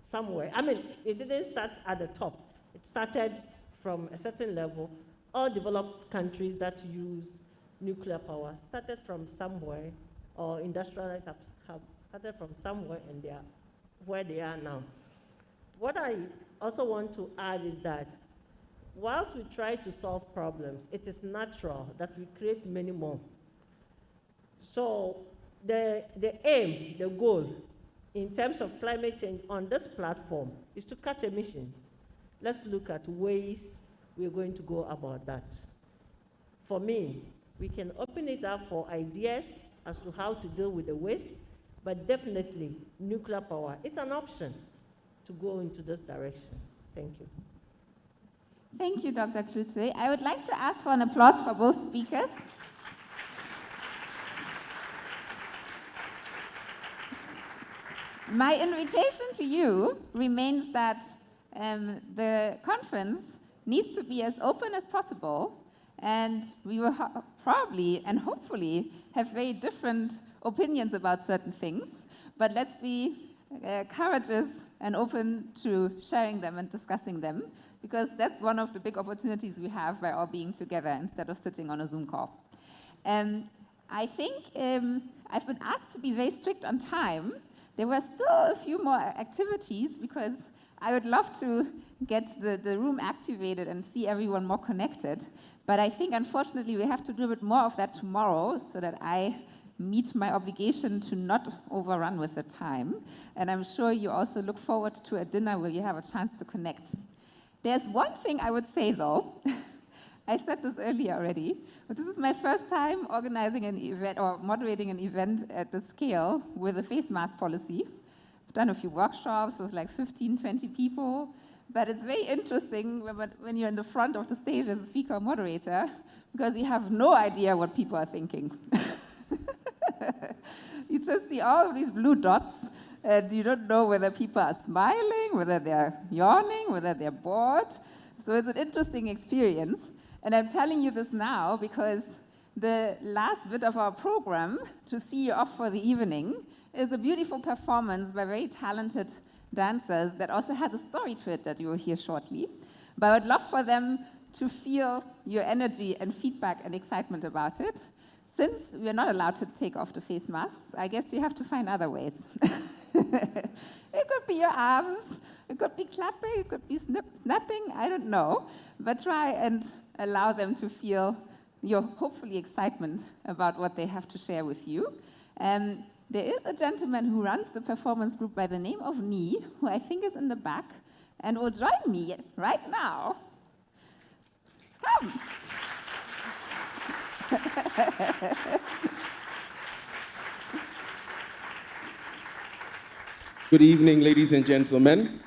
somewhere. It didn't start at the top. It started from a certain level. All developed countries that use nuclear power started from somewhere, or industrialized have started from somewhere, and they are where they are now. What I also want to add is that whilst we try to solve problems, it is natural that we create many more. So the aim, the goal, in terms of climate change on this platform is to cut emissions. Let's look at ways we're going to go about that. For me, we can open it up for ideas as to how to deal with the waste, but definitely nuclear power, it's an option to go into this direction. Thank you. Thank you, Dr. Klute. I would like to ask for an applause for both speakers. My invitation to you remains that the conference needs to be as open as possible, and we will probably and hopefully have very different opinions about certain things, but let's be courageous and open to sharing them and discussing them, because that's one of the big opportunities we have by all being together instead of sitting on a Zoom call. I think I've been asked to be very strict on time. There were still a few more activities because I would love to get the room activated and see everyone more connected. But I think, unfortunately, we have to do a bit more of that tomorrow so that I meet my obligation to not overrun with the time. And I'm sure you also look forward to a dinner where you have a chance to connect. There's one thing I would say, though. I said this earlier already, but this is my first time organizing an event or moderating an event at this scale with a face mask policy. I've done a few workshops with like 15, 20 people, but it's very interesting when you're in the front of the stage as a speaker or moderator, because you have no idea what people are thinking. You just see all of these blue dots, and you don't know whether people are smiling, whether they're yawning, whether they're bored. So it's an interesting experience. And I'm telling you this now because the last bit of our program, to see you off for the evening, is a beautiful performance by very talented dancers that also has a story to it that you will hear shortly. But I would love for them to feel your energy and feedback and excitement about it. Since we are not allowed to take off the face masks, I guess you have to find other ways. It could be your arms, it could be clapping, it could be snapping, I don't know. But try and allow them to feel your, hopefully, excitement about what they have to share with you. There is a gentleman who runs the performance group by the name of Ni, who I think is in the back, and will join me right now. Come. Good evening, ladies and gentlemen.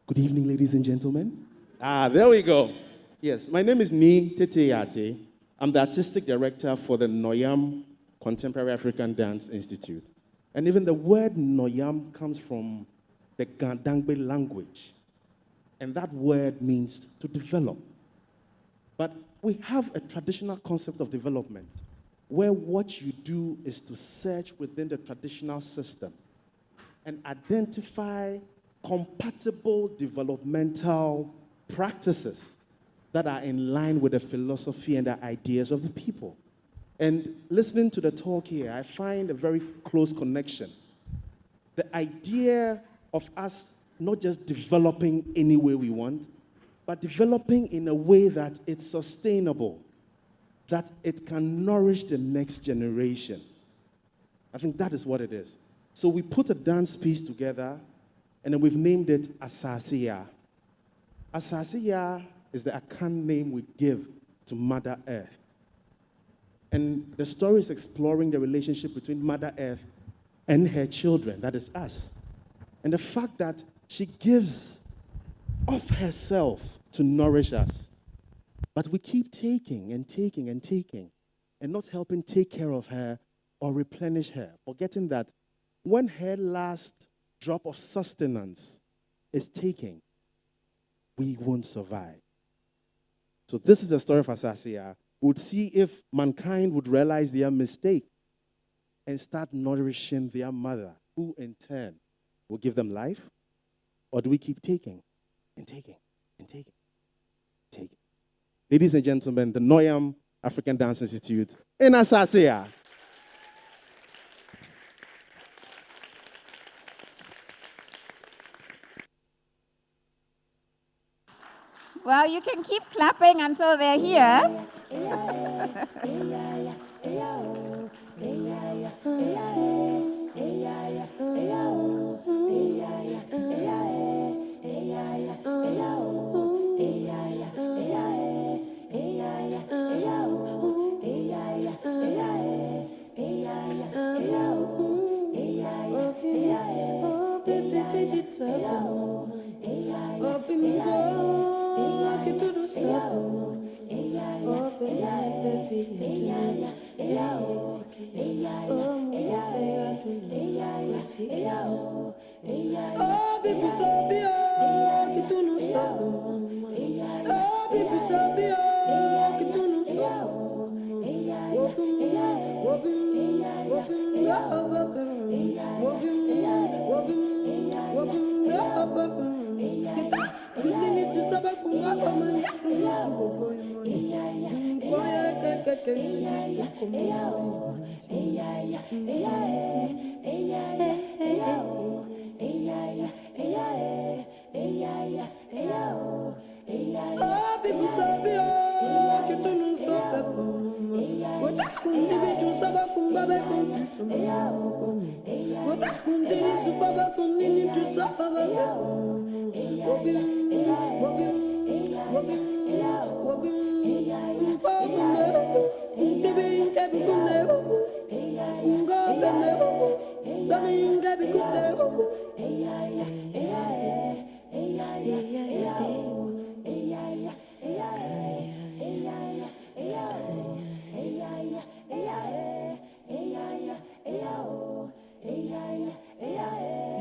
Good evening, ladies and gentlemen. There we go. Yes, my name is Ni Teteyate. I'm the artistic director for the Noyam Contemporary African Dance Institute. And even the word Noyam comes from the Gandangbe language. And that word means to develop. But we have a traditional concept of development where what you do is to search within the traditional system and identify compatible developmental practices that are in line with the philosophy and the ideas of the people. And listening to the talk here, I find a very close connection. The idea of us not just developing any way we want, but developing in a way that it's sustainable, that it can nourish the next generation. I think that is what it is. So we put a dance piece together, and then we've named it Asasiya. Asasiya is the Akan name we give to Mother Earth. And the story is exploring the relationship between Mother Earth and her children, that is us. And the fact that she gives of herself to nourish us. But we keep taking and taking and taking and not helping take care of her or replenish her, forgetting that when her last drop of sustenance is taken, we won't survive. So this is the story of Asasiya. We would see if mankind would realize their mistake and start nourishing their mother, who in turn will give them life, or do we keep taking and taking and taking and taking? Ladies and gentlemen, the Noyam African Dance Institute in Asasiya. Well, you can keep clapping until they're here.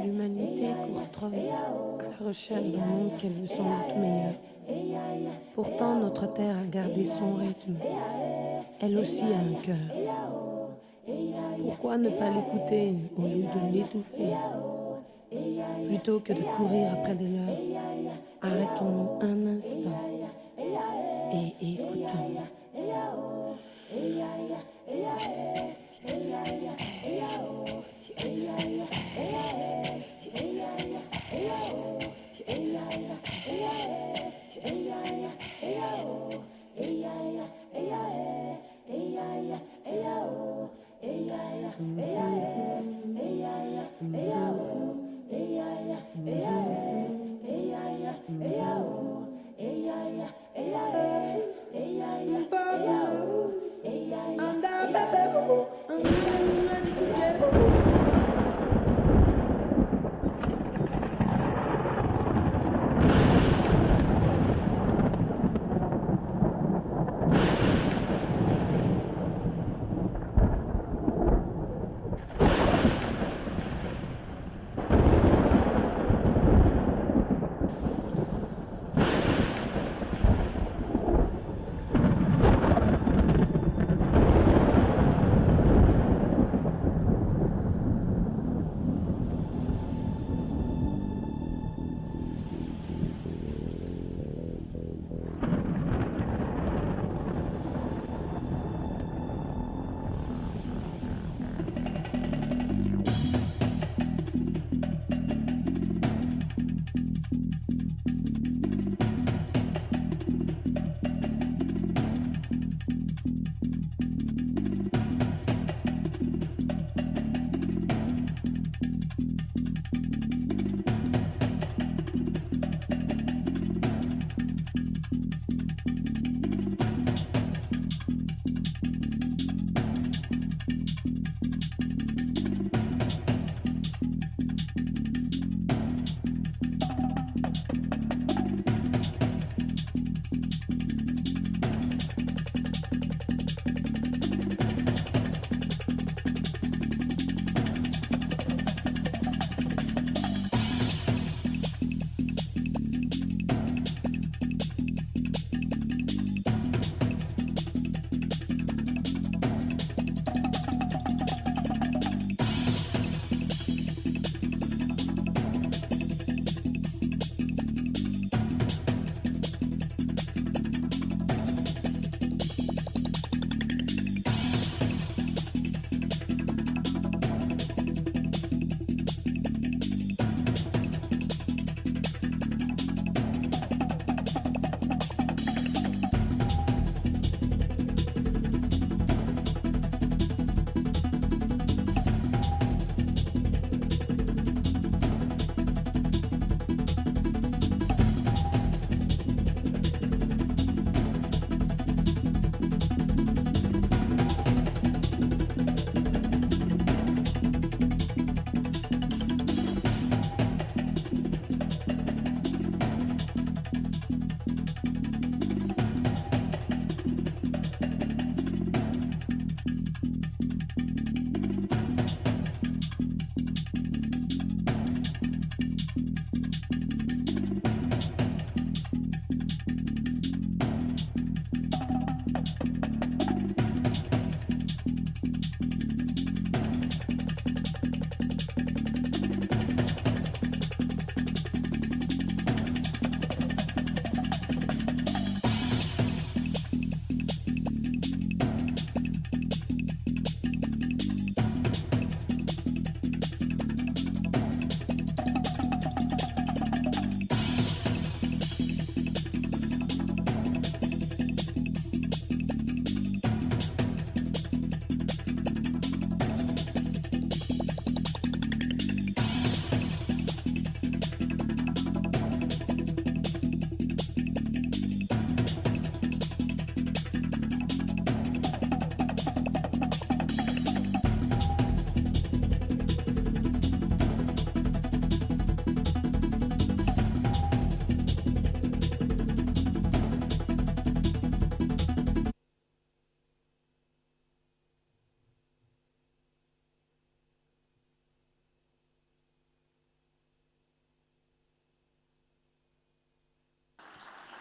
L'humanité court trop vite à la recherche d'un monde qu'elle veut sans doute meilleur. Pourtant, notre terre a gardé son rythme. Elle aussi a un cœur. Pourquoi ne pas l'écouter au lieu de l'étouffer? Plutôt que de courir après des leurs, arrêtons un instant et écoutons.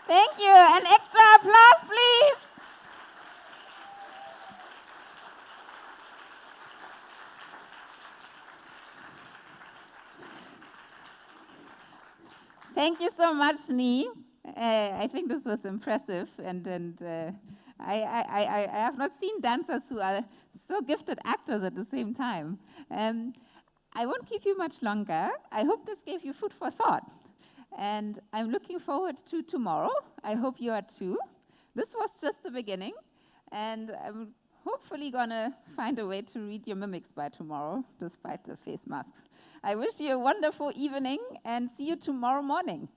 Thank you. An extra applause, please. Thank you so much, Ni. I think this was impressive, and I have not seen dancers who are so gifted actors at the same time. I won't keep you much longer. I hope this gave you food for thought. And I'm looking forward to tomorrow. I hope you are too. This was just the beginning, and I'm hopefully gonna find a way to read your mimics by tomorrow, despite the face masks. I wish you a wonderful evening and see you tomorrow morning.